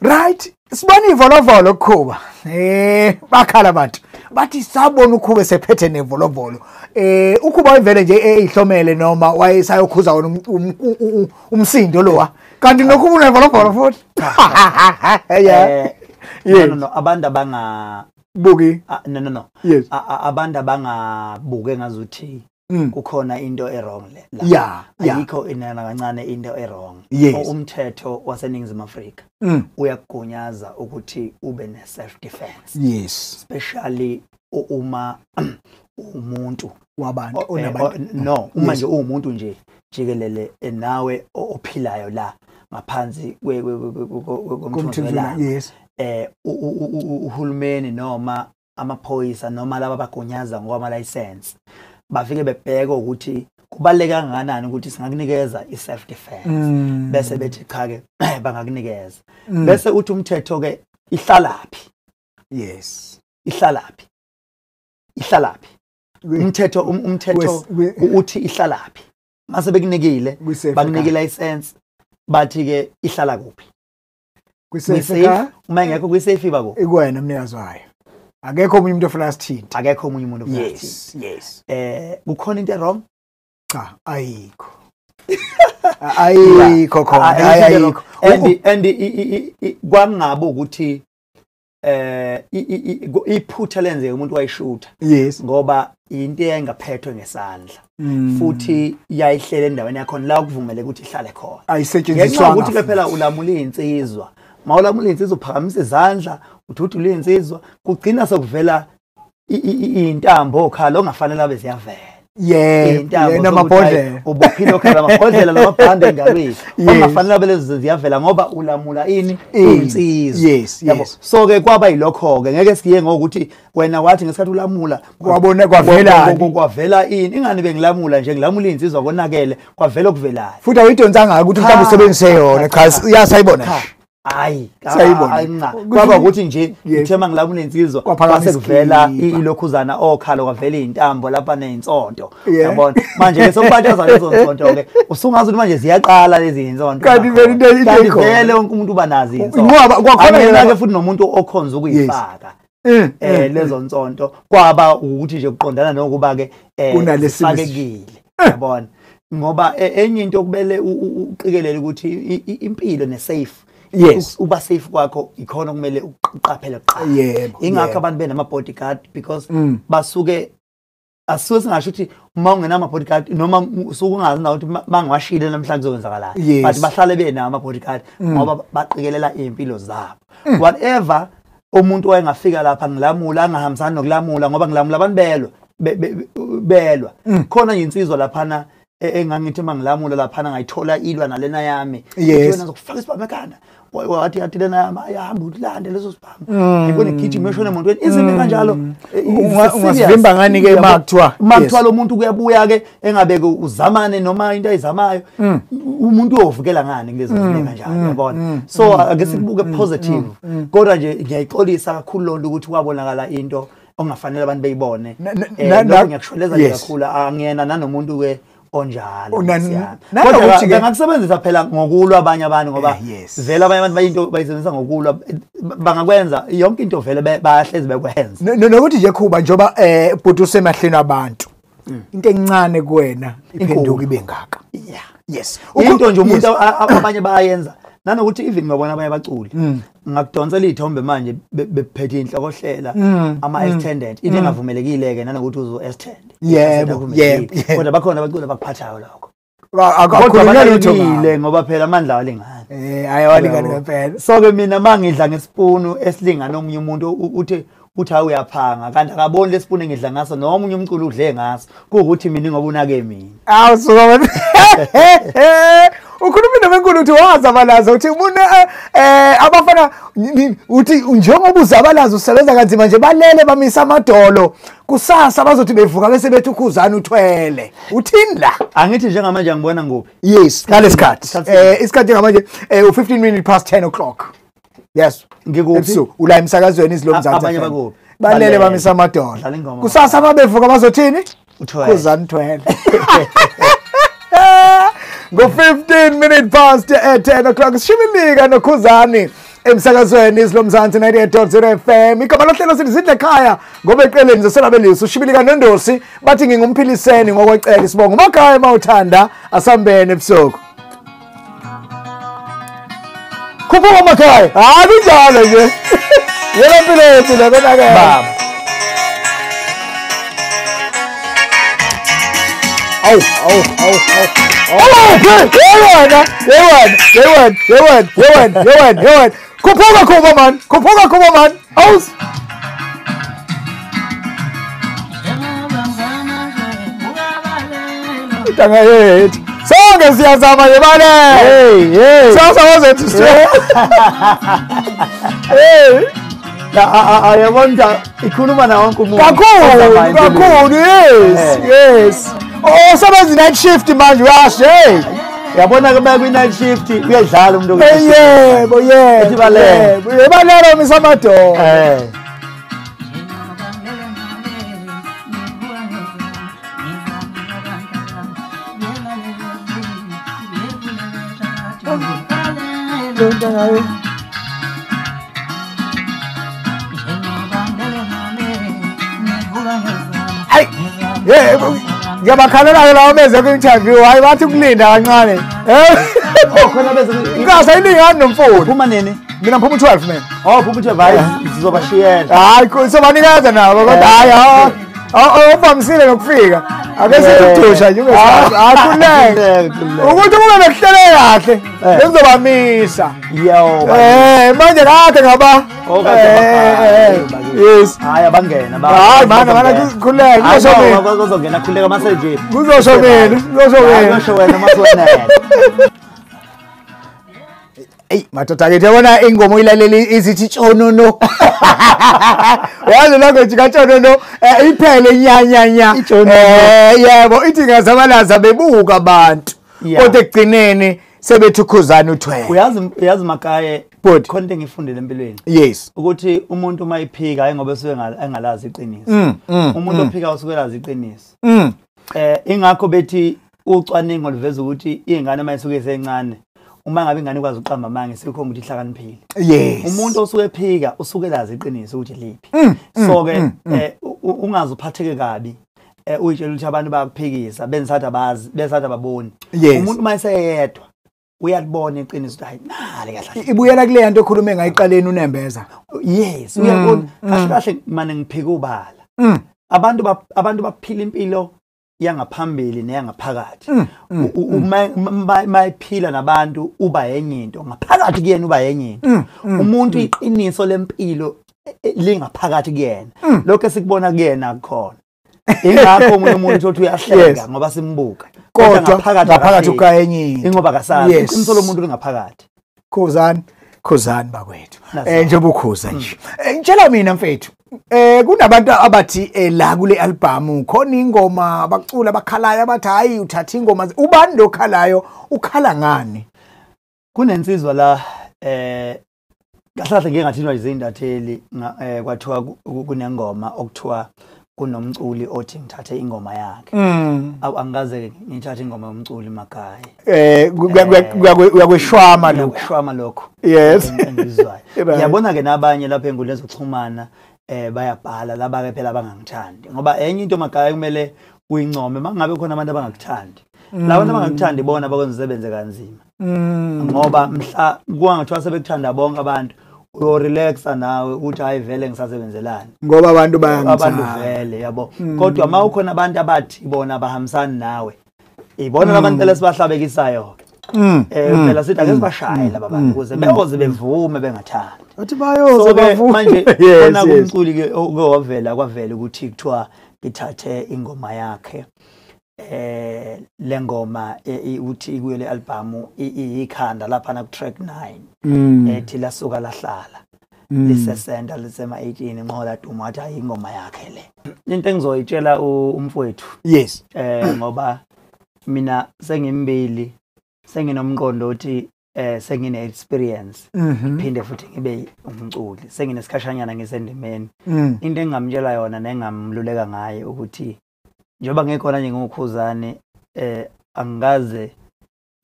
right sibona ivolovolo Khuba bakhala abantu bathi sabona uKhuba sephethe nevolovolo uKhuba wayevele nje eyihlomele noma wayesayokhuza wona umsindo lowa kanti nokhuba unevolovolo futhi no abantu buki no yes abantu abangabuke ngazuthi kukhona into wrong la yeah ayikho inana kancane into wrong yes. Umthetho waseNingizimu Afrika uyakugunyaza ukuthi ube ne self defense yes especially uma umuntu wabantu onabantu no uma nje umuntu nje jikelele nawe ophilayo la ngaphansi komthethwana yes uhulumeni noma amaphoyisa noma laba abagunyaza ngoba license bafike bebheka ukuthi kubaleka kangakanani ukuthi singakunikeza i self defense bese bethi cha ke bangakunikeza bese uthi umthetho ke ihlalaphi yes ihlalaphi umthetho uthi ihlalaphi mase bekunikile bakunikile license bathi ke ihlala kuphi kwisafe uma ngekho kwisafe bako ikwena mnikazi wayo akekho omunye umuntu ofuna sithinta akekho omunye umuntu ofuna yes kukhona into wrong cha ayikho ayikho khona ayikho and kwangabe ukuthi iphutha lenze umuntu wayishutha yes ngoba into engaphethwe ngesandla futhi yayihlele endaweni yakho la kuvumele ukuthi ihlale khona ayisetshenziswa ukuthi phela ulamula insizwa mawulamula insizwa uphakamisa izandla uthuthu insizwa kugcina sekuvela intambo okhala ongafanele abe ziyavela yena amabhodlela ubophile okhala amabhodlela lamabhande engalweni ongafanele abe lezi ziyavela ngoba ulamula insizwa yes so ke kwaba yilokho ke ngeke siye ngokuthi wena wathi ngesikhathi ulamula kwabona kwavela ingane bengilamula nje ngilamula insizwa konakele kwavela okuvelayo futhi awuyidonsanga ukuthi mhlawumbe usebenzise yona cha uyasayibona hayi sayibona kwaba ukuthi nje ngithema ngilamula insizwa kwase kuvela ilokhuzana okhala kwavela izintambo lapha neinsonto yabona manje ke sokubataza lezo nsonto ke usungazi ukuthi manje ziyaqala lezi insonto kanti vele wonke umuntu uba nazi insonto ngoba kwakhona ke futhi nomuntu okhonza ukuyifaka lezo nsonto kwaba ukuthi nje kuqondana nokuba ke unalesifakekile yabona ngoba enye into okubele uqikelele ukuthi impilo ne safe yes uba safe kwakho ikhona kumele uqaphele kuqala ingakho abantu benama bodyguard because basuke asuke singasho ukuthi uma ungena ama bodyguard noma usuke ungazi na ukuthi mangiwashile namhlanje kuzokwenzakalayo but bahlale bena ama bodyguard ngoba baqikelela impilo zabo whatever umuntu wayengafika lapha ngilamula angahambisani nokulamula ngoba ngilamula abantu belwa khona insizwa laphana engangithi mangilamula laphana ngayithola ilwa nalena yami yena zokufaka isibhamu ekhanda wathi lena yami ayahamba uhlande leso sibhamu ngibone gijima eshona emontweni izinto kanjalo ungasivimba ngani ke makuthiwa lo muntu kuyabuya ke engabeke uzamane noma into ayizamayo umuntu uyovukela ngani kulezo zinto kanjalo yabona so ake sibuke positive kodwa nje ngiyayixolisa kakhulu lonto ukuthi kwabonakala into ongafanele abantu beyibone lokho ngiyakushweleza nje kakhulu angiyena nanomuntu ke onjalo kodwa bengakusebenzisa phela ngokulwa abanye abantu ngoba vele abanye abantu bayinto bayisebenzisa ngokulwa bangakwenza yonke into vele bayahlezi bekwenza nokuthi nje khuba njoba bhuti usemahleni abantu into encane kuwena iphenduka ibe ngaka yes into nje umuntu abanye bayenza nanokuthi even ngabona abanye baculi ngakudonsela izithombe manje bephethe inhlokohlela ama extended into engavumelekile ke nanokuthi uzo extend yebo kodwa bakhona abaculi abakuphathayo lokho akakhulunywa lutho ngoba phela amandla awalingani ayawalingani ngempela so ke mina mangidla ngesipunu esilingana omunye umuntu uthi hayi uyaphanga kanti akaboni lesipunu engidla ngaso noma umunye umculo udle ngaso kuukuthi mina ngoba unake mina awusuka ukhuluma nenkulu uthi wazabalaza uthi umuntu abafana uthi njengoba uzabalaza usebenza kanzima nje balele bamisa amadolo kusasa bazothi bevuka bese bethi ukhuzana uthwele uthini la angithi njengamanje ngibona nguphi yes ngalesikhathi isikhathi ngamanje u15 minutes past 10 o'clock yes ngikuphi ula emsakazweni izilomzansi abanye bakuphi balele bamisa amadolo kusasa babevuka bazothini ukhuzana uthwele go 15 minutes past 10 o'clock Shibilika noKhuzani emsakazweni izilomzansi 98.0 FM igama lohlelo sithi sidle ekhaya ngoba eqeleni zeselabeliso Shibilika noNdosi bathi ngingumpiliseni ngokwecela isibongo makhaya mawuthanda asambene ebusuku khuphuka makhaya kunjalo nje Yebo phela kona ke. baba. Awu. Yewena. Khuphuka man. Awu. Tanga yethu. Sonke siyazama yebale. Hey. Sasa zethu straight. Hey. Ayabona ikhuluma na wonke umuntu. Kakhulu. Yes. Oh, sebenza night shift manje uyasho. Hey. Yabona ke baya kwi-night shift uyadlala umuntu okuyishilo. Yebo. Ibalelo misamadoda. Hayi. Yebo. Ngiyabakhalela lawo meze ku-interview hayi bathi ukulinda kancane. Khona bese Ngasa iningani nomfowethu. phuma nini? Mina ngiphuma 12 man. Phuma uthi sizobashiyela. Hayi sobanikeza nabo kodwa hayi uvamisile nokufika. Ake sithusha nje ungesazi. Akhuleke. Ukuthi kube bekuhlele kahle. Ngizobamisa. Yo. Manje kade ngaba. Yes. Hayi abangena ba. Hayi mana kukhuleke. Kuzongena khuleka mase nje. Kuzosho mina. Kuzosho wena masiwena. Ey madoda ke yabona ingoma uyilaleli izithi tshonono. Yazi lokho jika tshonono iphele nyanyanya. Yebo ithi ngazabalaza bebuka abantu. Kodwa ekugcineni sebethi ukhuzana uthwele. Uyazi makaye khona into engifundile empilweni. Yes. Ukuthi umuntu mayiphika hayi ngoba usuke engalazi iqiniso. Umuntu ophika usuke elazi iqiniso. Ingakho bethi ucwaningo luveza ukuthi ingane mayisuke esencane uma ngabe ingane ikwazi uqamba amange sikho ukuthi ihlakaniphile. Yes. Umuntu osuke ephika usuke elazi iqiniso ukuthi liphi. So ke ungaze uphatheke kabi. Uyitshela ukuthi abantu bayakuphikisa benzathi abazi besathi ababoni. Umuntu mayiseyedwa uyalibona iqiniso ukuthi hayi nale kahle. Ibuyela kule yanto ekhulume ngayiqaleni uNembeza. Yes, uyabona kahle manje ngiphika ubala. Abantu baphila impilo yangaphambili neyangaphakathi. Mayiphila nabantu uba yenye into ngaphakathi kuyena uba yenye into. Umuntu iqiniso lempilo lingaphakathi kuyena. Lokho esikubona kuyena akukhona. Ingakho omunye umuntu uthi uyahleka ngoba simbuka. Kodwa ngaphakathi ukayenye into. Ingoba kasazi iqiniso lomuntu lingaphakathi. Khuzani bakwethu. Njengoba ukhuza nje. Ngitshela mina mfethu. Kunabantu abathi la kule album khona ingoma abacula bakhalayo abathi hayi uthatha ingoma ubani lokhalayo ukhala ngani? Kunensizwa la kahlahle ngeke ngathinwa izindatheli kwathiwa kunengoma okuthiwa kunomculi othi ngithathe ingoma yakhe. Angaze ngithathe ingoma yomculi Makaye. Uyakweshwama lokho. Ukushwama lokho. Yes. Engizwayo. Ngiyabona ke nabanye lapha enkundleni zokuxhumana bayabhala laba ke phela abangangithandi ngoba enye into Makaye kumele uyincome mangabe khona abantu abangakuthandi. Labo abangakuthandi bona bakwenza sebenze kanzima. Ngoba mhla kungathiwa sebekuthanda bonke abantu uyorelaxa nawe uthi hayi vele ngisasebenzelana ngoba abantu bayangithanda. Abantu vele yabo. Kodwa mawukhona abantu abathi bona bahambisana nawe. Ibona labantu lesibahlabekisayo. Phela sithi ake sibashaye laba bantu ukuze beyoze bevume bengathandi. Athi bayoze bavume. Manje khona kumculi ke okwavela ukuthi kuthiwa ngithathe ingoma yakhe. Lengoma uthi kuyo le album ikhanda lapha na ku track 9 ethi lasuka lahlala lisesenda lisema 18 ngoba Duma athi hayi ingoma yakhe le into engizoyitshela umfowethu. Yes. Ngoba mina sengimbili senginomqondo othi sengine experience phinde futhi ngibe umculi senginesikhashanyana ngisendimeni. Into engamtshela yona nengamluleka ngaye ukuthi njoba ngekhona nje ngokhuzane angaze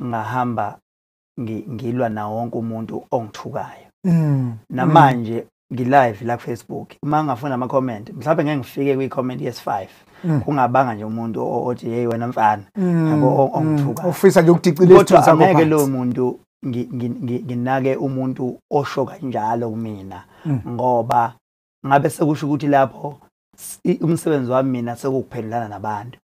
ngahamba ngilwa na wonke umuntu ongithukayo. Namanje ngilive la ku Facebook uma ngafuna ama comment mhlawumbe ngeke ngifike kwi comment yes5 kungabanga nje umuntu othi hey wena mfana yabo ongithuka ufisa nje ukudicila isithunzi sakho. Ngeke lo muntu nginake umuntu osho kanjalo kumina ngoba ngabe sekusho ukuthi lapho umsebenzi wami mina sekuphendulana nabantu.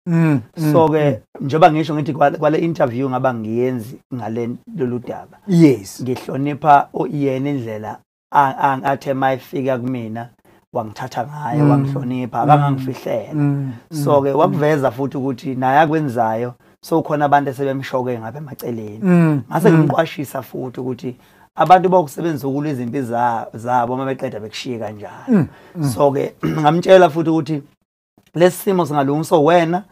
So ke njoba ngisho ngithi kwale interview ngaba ngiyenzi ngale lolu daba. Yes. Ngihlonipha yena indlela athe mayifika kumina wangithatha ngayo wangihlonipha akangangifihlela. So ke wakuveza futhi ukuthi naye akwenzayo so khona abantu esebemshoke ngabe emaceleni. Ngase ngimqwashisa futhi ukuthi abantu bokusebenza ukulwa impilo zabo uma beqeda bekushiye kanjalo. So ke ngamtshela futhi ukuthi lesimo singalungiswa wena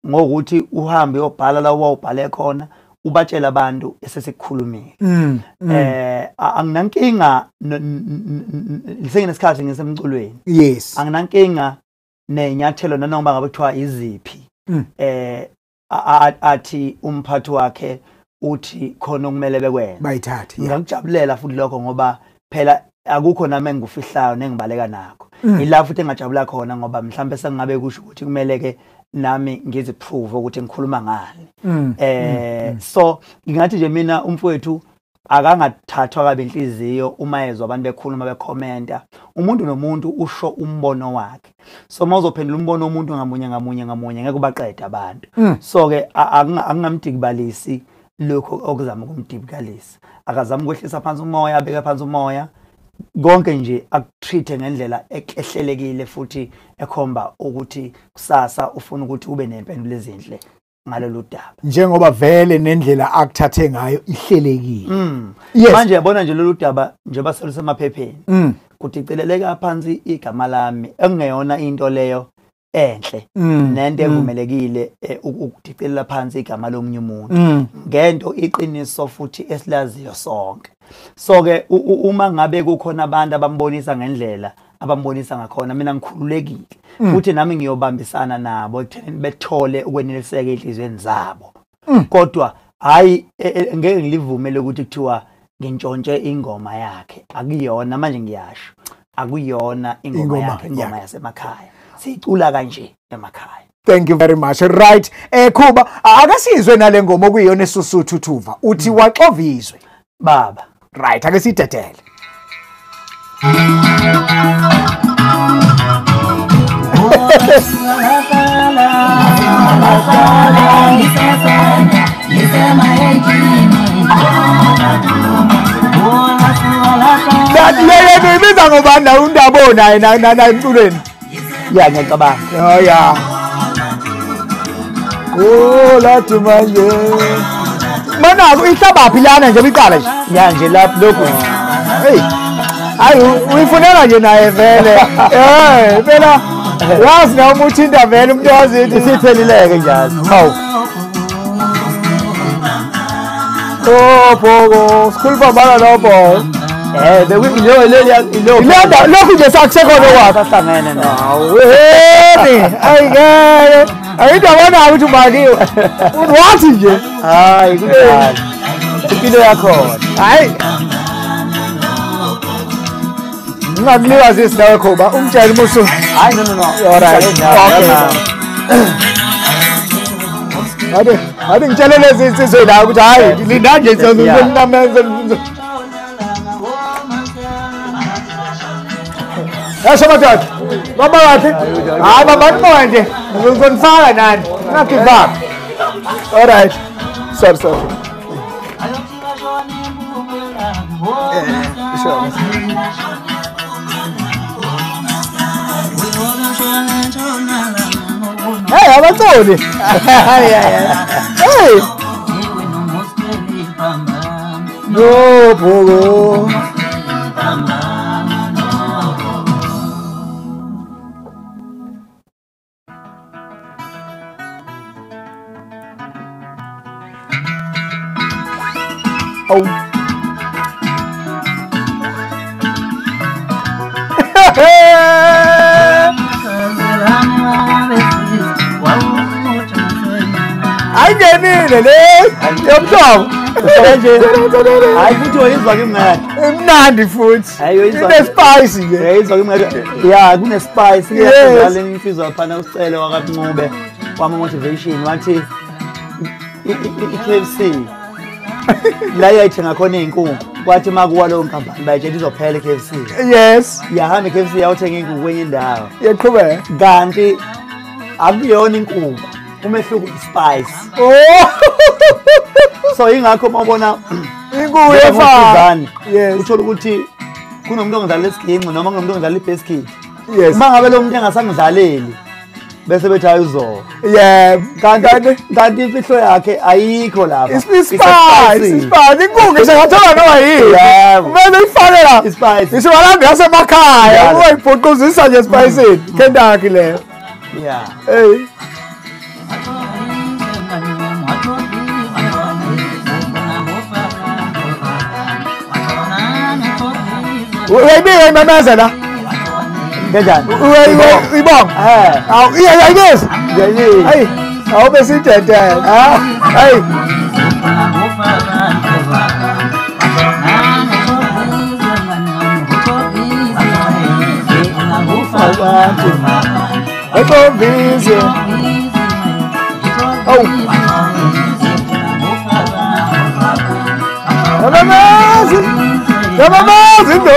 ngokuthi uhambe uyobhala la wawubhale khona ubatshela abantu esesikhulumile. Anginankinga lisengenesikhathi ngisemculweni. Yes. Anginankinga nenyathelo nanoma ngabe kuthiwa iziphi. Athi umphathi wakhe uthi khona okumele bekwenza bayithathe. Ngiyakujabulela futhi lokho ngoba phela akukho nami engifihlayo nengibaleka nakho. Ila futhi engajabula khona ngoba mhlambe sengabe kusho ukuthi kumele ke nami ngiziprove ukuthi ngikhuluma ngani. So ngingathi nje mina umfowethu akangathathwa kabe inhliziyo uma ezwa abantu bekhuluma bekhomenta. Umuntu nomuntu usho umbono wakhe. So mawuzophendula umbono womuntu ngamunye ngeke ubaqede abantu. So ke akungamdikibalisi lokho okuzama ukumdikibalisa. Akazama ukwehlisa phansi umoya, abeka phansi umoya. Konke nje akutreat ngendlela ehlelekile futhi ekhomba ukuthi kusasa ufuna ukuthi ube nempendulo ezinhle ngalolu daba. Njengoba vele nendlela akuthathe ngayo ihlelekile. Manje yabona nje lolu daba njengoba selusemaphepeni. Kudiceleleka phansi igama lami engeyona into leyo enhle nento evumelekile ukudicelela phansi igama lomunye umuntu ngento iqiniso futhi esilaziyo sonke. So ke uma ngabe kukhona abantu abambonisa ngendlela abambonisa ngakhona mina ngikhululekile futhi nami ngiyobambisana nabo ekutheni bethole ukweneliseka enhlizweni zabo. Kodwa hayi ngeke ngilivumele ukuthi kuthiwa ngintshontshe ingoma yakhe. Akuyona manje ngiyasho. Akuyona ingoma yakhe, ingoma yasemakhaya. Sicula kanje emakhaya. Thank you very much. Right. Khuba akasizwe nale ngoma okuyiyona esusuthu thuva. Uthi waxovizwe baba. Right, ake sidedele. Lele ibiza ngobani la undabo naye na emculweni. Ya ngiyacabanga. Oh ya. Oh lathi manje. Mana ihlabaphi lana nje biqala nje. Ya nje lapho lokho. Hey. Hayi uyifunela nje naye vele. Phela yazi na umuthinta vele umuntu wazithi sithelileke njalo. Hawu. Oh bogo, school baba la boy. Lokhu nje sakusekhona kwakho sahlangene na. Hawu ayike. Ayidabona ukuthi ubaliwe. Wathi nje. Hayi kunjani. Impilo yakho. Hayi. Ungakuliwa sisidawe Khuba umtshela umusu. Hayi no. Alright. Okay. Ade ngitshele lezi insizwe la ukuthi hayi linda nje sizonamenza. Yasho madoda. Baba wathi? Hayi baba nje. Ngizonifaka nani? Ngakhi baba. Alright. Sorry. Sure. Hey, abatholi. Hey. No, bogo. Oh. Ayingenile le yomthoko hayi futhi uyizwa ke mngani emnandi futhi ine spice ke uyizwa ke mngani ya kune spice ngiyadlala imfizwa phana usicele wakaNcube wama motivation wathi iKFC la yayithenga khona izinkukhu kwathi makuwa lo nkampani bayitshela izophela iKFC Yes. yahamba iKFC yawuthenga izinkukhu kwenye indawo Yaqhubeka. kanti akuyona inkukhu umehluko ispice Oh. so ingakho mawubona Inkukhu yefana. Yes. uthola ukuthi kunomuntu ongidlala isiginci noma kunomuntu ongidlala ibasket Yes. uma ngabe lo muntu engasangidlaleli bese bethi ayizo Yeah. kanti imfihlo yakhe ayikho lapha Ispice. Inkukhu ngishathola noma yini. Yebo. Kumele ifake la. Ispice. Isiwalambi yasemakhaya. Yeah. Uyayibhuquzisa nje spice. Kendaki leyo. yeah Hey. Uyayibika imemeza la. kanjani Uyayibonga. Awu iyayibeza. ngiyayibika Hey. Awube sidede. Ha? Hey. Ekombize. Oh. Yabamazi ndo.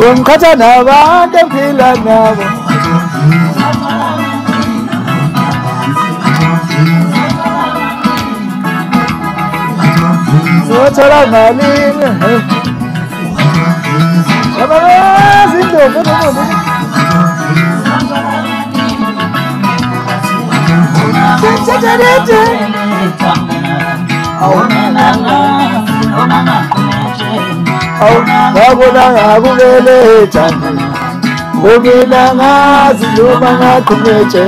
Ungikhatha nabantu ephila nabo. Zothola malini. Yabamazi ndo. Wabona ngakubeletha Umina ngazi noma ngaqumethe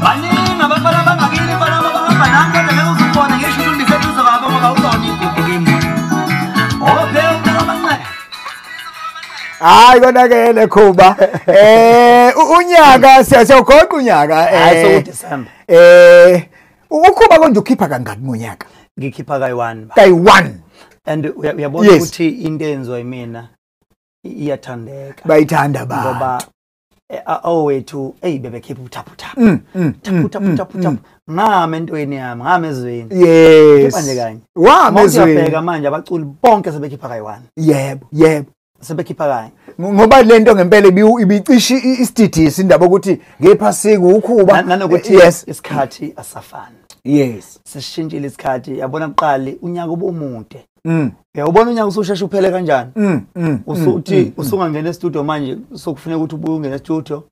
baningi abafana bangakini bana abahamba nami kodwa ngeke uzubona ngisho ukuthi ngiseduze kwabo ngoba uzona inkukhu kimi ophela abancane Hayi konakele Khuba unyaka siyagoqa unyaka hayi so December ukhuba konje ukhipha kangaki ngonyaka ngikhipha kayi-1 kayi-1 and uyabona ukuthi into enziwa yimina iyathandeka bayithanda ba ngoba awethu bebekhipha uthaphu ngame entweni yami ngame ezweni yes khipha nje kanye wami ezweni uyabheka manje abaculi bonke sebekhipha kayi-1 yebo sebekhipha kanye ngoba lento ngempela ibicisha isididisi indaba ukuthi ngephasika ukhuba nanokuthi isikhathi asafani yes sesishintshile isikhathi yabona kuqali unyaka omude uyabona unyaka ususheshe uphele kanjani usuthi usungangena e-studio manje sokufuneka ukuthi ubuye ungena e-studio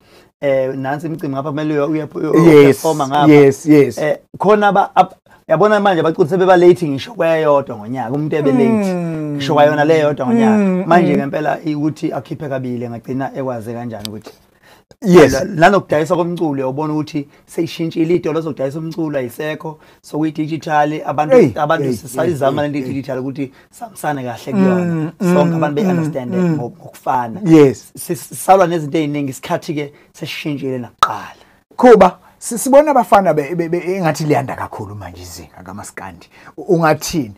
nansi imicimbi ngapha kumele uyaperforma ngapha yes khona yabona manje abaculi sebeba late ngisho kwayodwa ngonyaka umuntu ebe late ngisho kwayona le yodwa ngonyaka manje ngempela ukuthi akhiphe kabili ngagcina ekwazi kanjani ukuthi yes nanokudayisa komculo uyabona ukuthi seyishintshile idolo zokudayisa umculo ayisekho sokuyi digital abantu sisayizama lento digital ukuthi samsane kahle kuyona sonke abantu be understand ngokufana yes sisalwa nezinto eziningi isikhathi ke sesishintshile nakuqala Khuba sibona abafana engathi liyanda kakhulu manje izinga kaMaskandi ungathini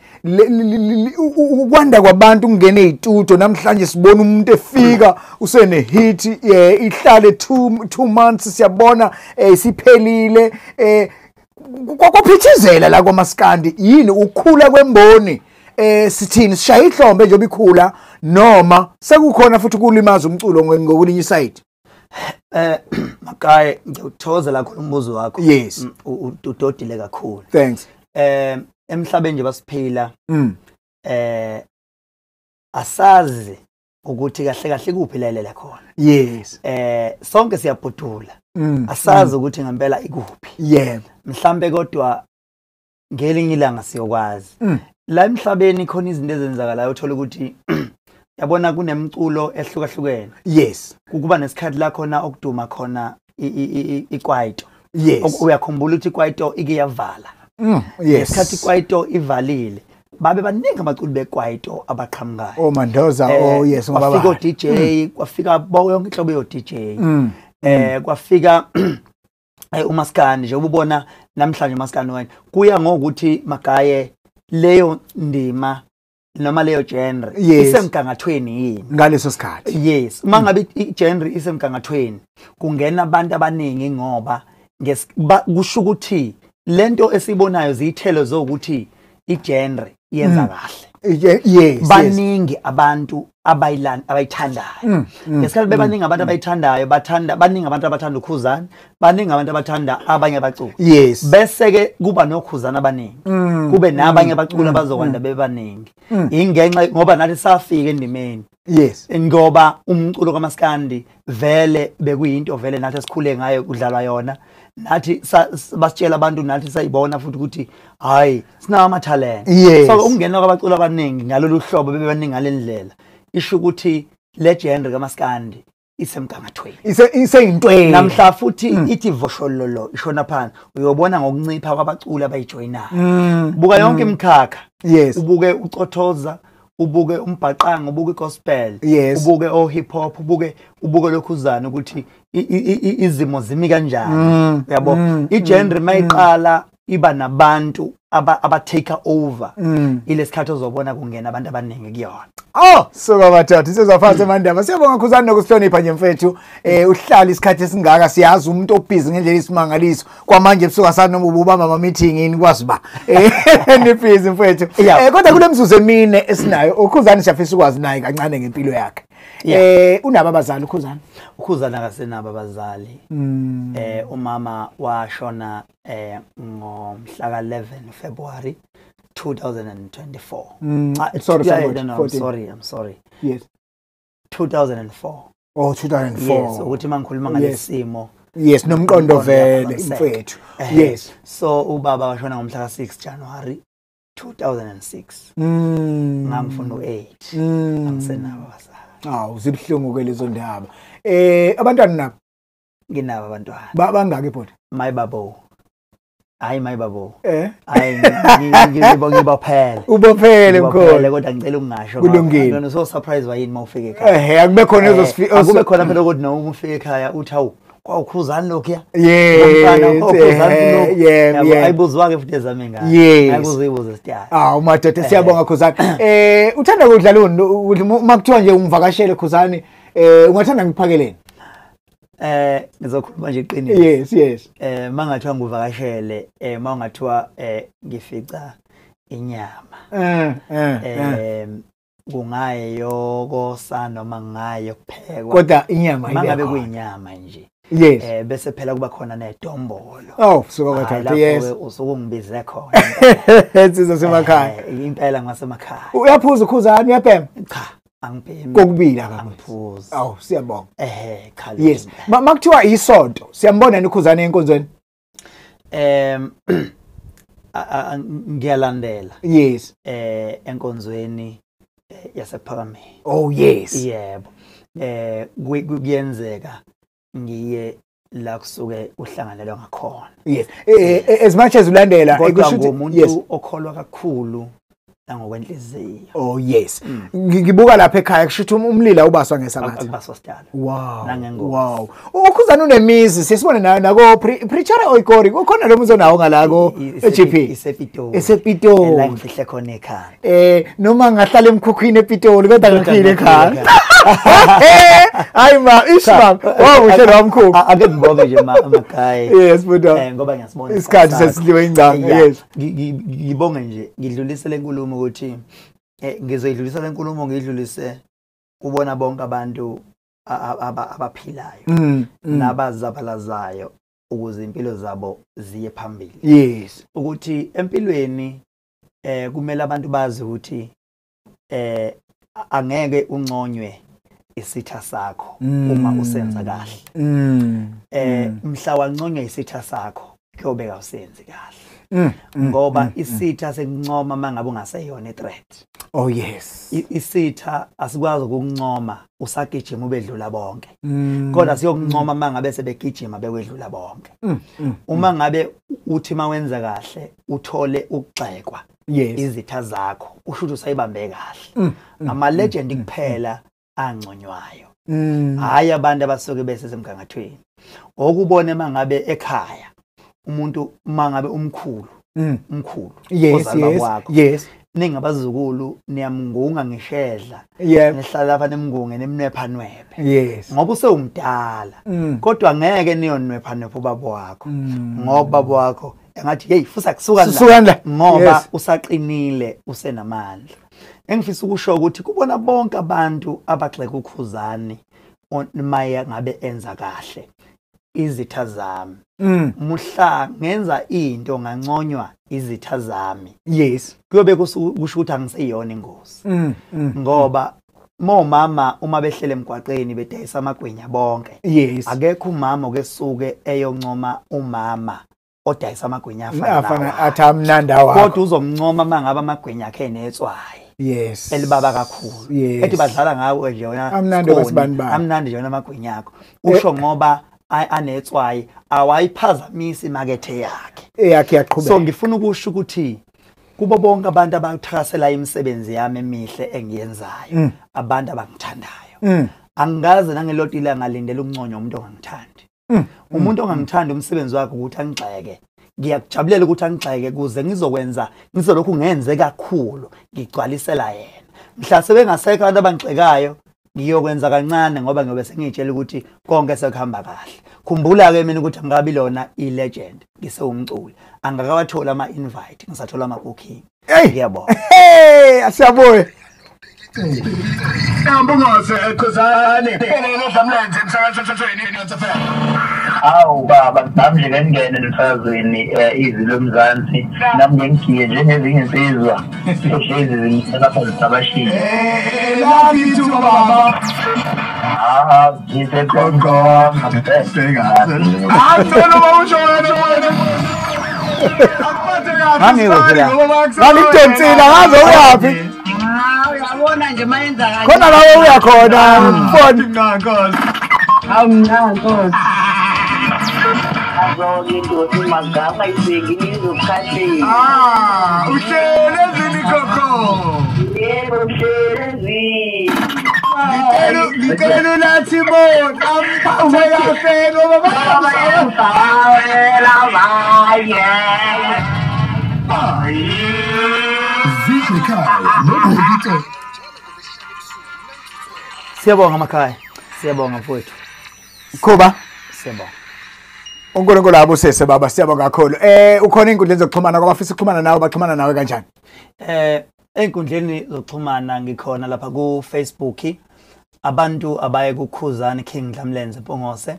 ukwanda kwabantu ungene ezitudio namhlanje sibona umuntu efika usene hit ihlale 2 months siyabona siphelile kwakuphithizela la kwaMaskandi yini ukukhula kwemboni sithini sishaya ihlombe nje obikhula noma sekukhona futhi ukulimaza umculo ngokulinye side Makaye ngiyothoza la khona umbuzo wakho yes udodile kakhulu thanks emhlabeni nje basiphila asazi ukuthi kahle kuphi lalela khona yes sonke siyabhudula asazi ukuthi ngempela ikuphi yebo mhlambe kodwa ngelinye ilanga siyokwazi la emhlabeni khona izinto ezenzakalayo uthola ukuthi yabona kunemculo ehlukahlukene yes kuba nesikhathi la khona okuduma khona ikwaito yes uyakhumbula ukuthi ikwaito ikiyavala yes isikhathi ikwaito ivalile babe baningi abaculi bekwaito abaqhamukayo Mandoza yes ngoba kwafika DJ kwafika bonke inhlobo yo DJ kwafika uMaskandi nje ubona namhlanje uMaskandi wena kuya ngokuthi Magaye leyo ndima noma leyo genre isemgangathweni yini ngaleso sikhathi. Yes, uma ngabe i-genre isemgangathweni kungena abantu abaningi ngoba kusho ukuthi lento esibonayo zithelo zokuthi i-genre yenza kahle. Yes. Baningi abantu abayithandayo. Ngesikhathi bebaningi abantu abayithandayo baningi abantu abathanda uKhuzani, baningi abantu abathanda abanye abaculi. Yes. Bese ke kuba noKhuzani abaningi. Kube nabanye abaculi abazokwanda bebaningi. Ingenxa ngoba nathi safika endimeni. Yes. Ngoba umculo kaMaskandi vele bekuyinto vele nathi esikhule ngayo kudlalwa yona. Nathi basitshela abantu nathi sayibona futhi ukuthi hayi sinawo ama-talent. So ukungena kwabaculi abaningi ngalolu hlobo bebebaningi ngalendlela isho ukuthi le genre kaMaskandi isemgangathweni iseyintweni namhla futhi ithi voshololo ishona phansi uyobona ngokuncipha kwabaculi abayijoyinayo. Buka yonke imikhakha. Yes. Ubuke uCothoza, ubuke umbhaqanga, ubuke gospel, ubuke o hip hop, ubuke loKhuzani ukuthi izimo zimi kanjani. Uyabo i-genre mayiqala iba nabantu aba take over ilesikhathi ozobona kungena abantu abaningi kuyona. Soka bathathu sizafasa eMandaba. Siyabonga Khuzani nokusihlonipha nje mfethu. Uhlala isikhathi esingaka siyazi umuntu obhizi ngendlela isimangaliso. Kwamanje ebusuku sanoma ububamba ama meeting ini kwazi ba. Nibhizi mfethu. Kodwa kule mzuzu emine esinayo uKhuzani siyafisa ukwazi naye kancane ngempilo yakhe. Unaba abazali uKhuzani? uKhuzani akasenabo abazali. Umama washona ngomhla ka 11 February 2024. I'm sorry. Yes. 2004. Oh, 2004. Yes, ukuthi mangikhuluma ngalesimo. Yes, nomqondo vele mfethu. Yes. So ubaba washona ngomhla ka 6 January 2006. Ngangifuna u8. Angisenabo abazali. Zibhlungu ke lezo ndaba. Abantwana nabo nginabo abantwana. Bangaki bhodwa? Mayibabo. Hayi mayibabo. Hayi ngibophele. Ubophele mkhulu. Kodwa ngicela ukungasho. Kulungile. Ngona so surprise wayini mawufika ekhaya. Akube khona akube khona phela ukuthi noma ufika ekhaya uthi hawu kwawuKhuzani lokho ya. Ayibuzwa ke futhi ezame ngayo. Ayikuzibuza sitya. Umadoda siyabonga Khuzani. Uthanda ukudlala uma kuthiwa nje ungivakashele Khuzani ungathanda ngiphakeleni? Ngizokhuluma nje iqiniso. Yes. Mangathiwa ngivakashele mangathiwa ngifica inyama. Kungayo kosa noma ngayo kuphekwa. Kodwa inyama mangabe kuyinyama nje. Yes. Bese phela kuba khona nedombolo. Suka kathathu. Yes. Usukungibize khona. Sizo semakhaya. Impela ngasemakhaya. Uyaphuza uKhuzani uyabhema? Cha. Angibhemi. Kokubili akangiphuzi. Siyabonga. Khali. Yes. Makuthiwa isonto, siyambona niKhuzani enkonzweni? Ngiyalandela. Yes. Enkonzweni yasephakameni. Oh yes. Yebo. Kuyenzeka ngiye la kusuke uhlanganelwa ngakhona. Yes. As much as ulandela ekusho umuntu okholwa kakhulu ngokwenhliziyo. Oh yes. Ngibuka lapha ekhaya kusho umlilo ubaswa ngesabathi. Akubaswa sidala. Wow. uKhuzani unemizi sesibone nako preacher oyikori ukhona lo muzo nawo ngalako eGP. Isepitoli. La ngifihle khona ekhaya. Noma ngahlala emkhukhwini ePitoli kodwa ngiphile ekhaya. Hayi ma ishma wawuhle nomkhukhu. Ake ngibonge nje emakhaya. Yes buda. Ngoba ngiyasibona isikhathi sesiliwe ingcanga. Yes. Ngibonge nje ngidlulise lenkulumo ukuthi ngizoyidlulisa lenkulumo ngidlulise kubona bonke abantu abaphilayo nabazabalazayo ukuze impilo zabo ziye phambili. Yes. Ukuthi empilweni kumele abantu bazi ukuthi angeke unconywe isitha sakho uma usenza kahle. Mhla wanconywa isitha sakho kuyobeka usenzi kahle. Ngoba isitha sekuncoma mangabe ungaseyona threat. Oh yes. Isitha asikwazi ukuncoma usagijima ubedlula bonke. Kodwa siyokuncoma mangabe sebegijima bekwedlula bonke. Uma ngabe uthi mawenza kahle uthole ukugxekwa izitha zakho usho ukuthi usayibambe kahle. Ama legend kuphela angconywayo hayi abantu abasuke besesemgangathweni. Okubone mangabe ekhaya umuntu mangabe umkhulu yes ningabazukulu niyamngunga ngishedla nihlala lapha nemngunge nemnwephanwephe ngoba usewumdala kodwa ngeke niyonwephanwephe ubaba wakho ngoba ubaba wakho engathi hey fusa kusuka la ngoba usaqinile usenamandla. Engifisa ukusho ukuthi kubona bonke abantu abagxeka uKhuzani maya ngabe enza kahle izitha zami muhla ngenza into nganconywa izitha zami kuyobe kusho ukuthi angiseyona ingozi ngoba mama uma behlele emgwaqeni bedayisa amagwinya bonke akekho umama okesuke eyoncoma umama odayisa amagwinya afana athamnanda wakho kodwa uzomncoma mangaba amagwinya akhe netswayi elibaba kakhulu ethi badlala ngawo nje yona amnandi yona amagwinya akho usho ngoba anetswayi awayiphazamisa imakethe yakhe yaqhubeka. So ngifuna ukusho ukuthi kubo bonke abantu abathakasela imisebenzi yami emihle engiyenzayo abantu abangithandayo angaze nangeloti ilanga ngalindela ukunconywa umuntu ongangithandi. Umuntu ongangithandi umsebenzi wakhe ukuthi angixeke ngiyakujabulela ukuthi angixeke kuze ngizokwenza ngizolokhu ngenze kakhulu ngigcwalisela yena. Mhla sebengasekho abantu abangixekayo ngiyokwenza kancane ngoba ngiyobe sengitshela ukuthi konke sekuhamba kahle. Khumbula ke mina ukuthi angabi lona ilegend ngisewumculi angakawathola ama invite ngisathola ama booking. Ngiyabona. Asiyabuya. Ngibongose Khuzani. Ngidlamlenze emsakazweni eNotafela. Awu baba nami nje ngene emsakazweni izilo eMzansi nami ngigiye njengezinye insizwa ehlezi zingilapha zisabashini. Love you baba. Ngise kongo ngabeseka. Ngicela bawushona wena. Ngangidonsela ngaze uyapi uyabona nje mayenza kahle khona lawo uyakhona mfoni Ngankosi. Ngankosi. Azonke ndothi magama ibhekile ukhathini. Uhlele ezini khokho. Yebo uhlezi. Ngicela lathi bona amphathe kahle ngoba Bawela baye. Siyabonga makhaya. Siyabonga mfowethu. Khuba Siyabonga. uNkulunkulu abo sese baba siyabonga kakhulu. Ukhona inkundla zokuxhumana kwabafisa ukuxhumana nawe baxhumana nawe kanjani? Einkundleni zokuxhumana ngikhona lapha ku Facebook. Abantu abaye kuKhuzani King Dlamlenze Mpongose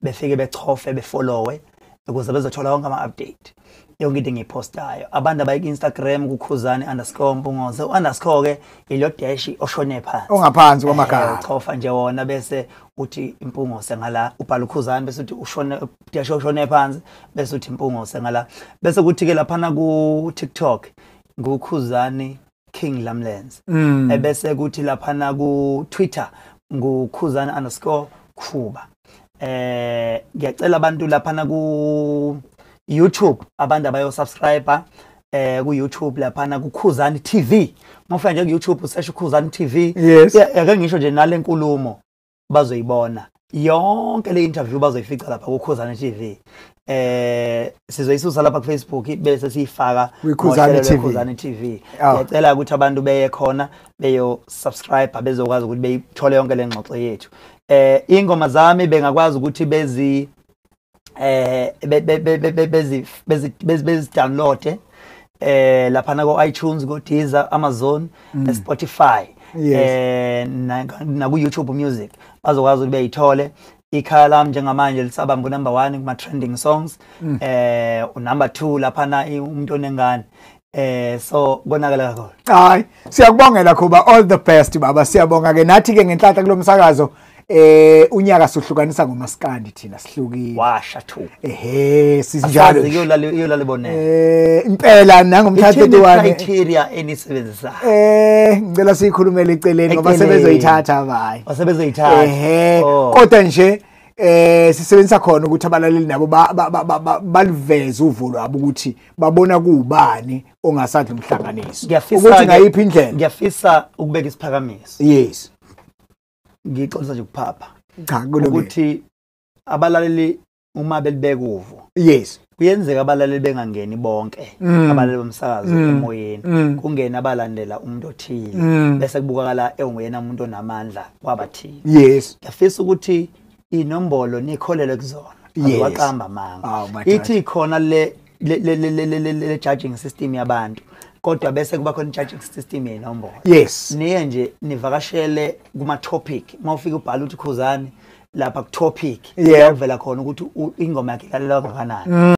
befike bechofe befollowe ukuze bezothola wonke ama-update yonke into engiyipostayo. Abantu abaye ku-Instagram kuKhuzani_Mpongose _ke ilo dash oshone phansi Ongaphansi kwamagama. Uchofa nje wona bese uthi Impungose ngala ubhala uKhuzani bese uthi ushone dash oshone phansi bese uthi Impungose ngala bese kuthi ke lapha ku TikTok nguKhuzani King Dlamlenze bese kuthi lapha ku Twitter nguKhuzani_Khuba. Ngiyacela abantu lapha ku YouTube abantu abayo subscriber ku YouTube lapha ku Khuzani TV. Mawufika nje ku YouTube usearch Khuzani TV ake ngisho nje nale nkulumo bazoyibona yonke le interview bazoyifica lapha ku Khuzani TV. Sizoyisusa lapha ku Facebook bese siyifaka ku Khuzani TV. Ngiyacela ukuthi abantu beye khona beyo subscribe bezokwazi ukuthi beyithole yonke le ngxoxo yethu. Ingoma zami bengakwazi ukuthi bezi download lapha na ku iTunes, ku Deezer, Amazon, Spotify na ku YouTube Music bazokwazi ukuthi beyithole. Ikhaya lami njengamanje lisabamba number 1 kuma trending songs number 2 lapha na umuntu onengane so bonakala kakhulu. Hayi siyakubongela Khuba, all the best baba. Siyabonga ke nathi ke ngenhlanhla kulomsakazo unyaka sohlukanisa ngomaskandi thina sihlukile washa thu sinjalo iyolala impela nangomthathe wani criteria enisebenzisa ngicela sikhulumele eceleni ngoba sebezoyithatha abayi basebezoyithatha kodwa nje sisebenzisa khona ukuthi abalaleli nabo baliveze uvo lwabo ukuthi babona kubani ongasadla umhlanganiso ukuthi ngayiphi indlela. Ngiyafisa ukubeka isiphakamiso. Yes. ngixolisa nje ukuphapha Cha kulungile. ukuthi abalaleli uma belibeka uvo Yes. kuyenzeka abalaleli bengangeni bonke abalaleli bomsakazo emoyeni kungena abalandela umuntu othile bese kubukakala enguyena umuntu onamandla kwabathile. Yes. Ngiyafisa ukuthi inombolo nikholele kuzona Yes. waqamba amanga Awu, bathatha. ithi khona le judging system yabantu kodwa bese kuba khona judging system yenombolo. Yes. Niye nje nivakashele kuma topic mawufika ubhala uthi Khuzani lapha ku topic Yeah. kuvela khona ukuthi ingoma yakhe ilalelwa kangakanani.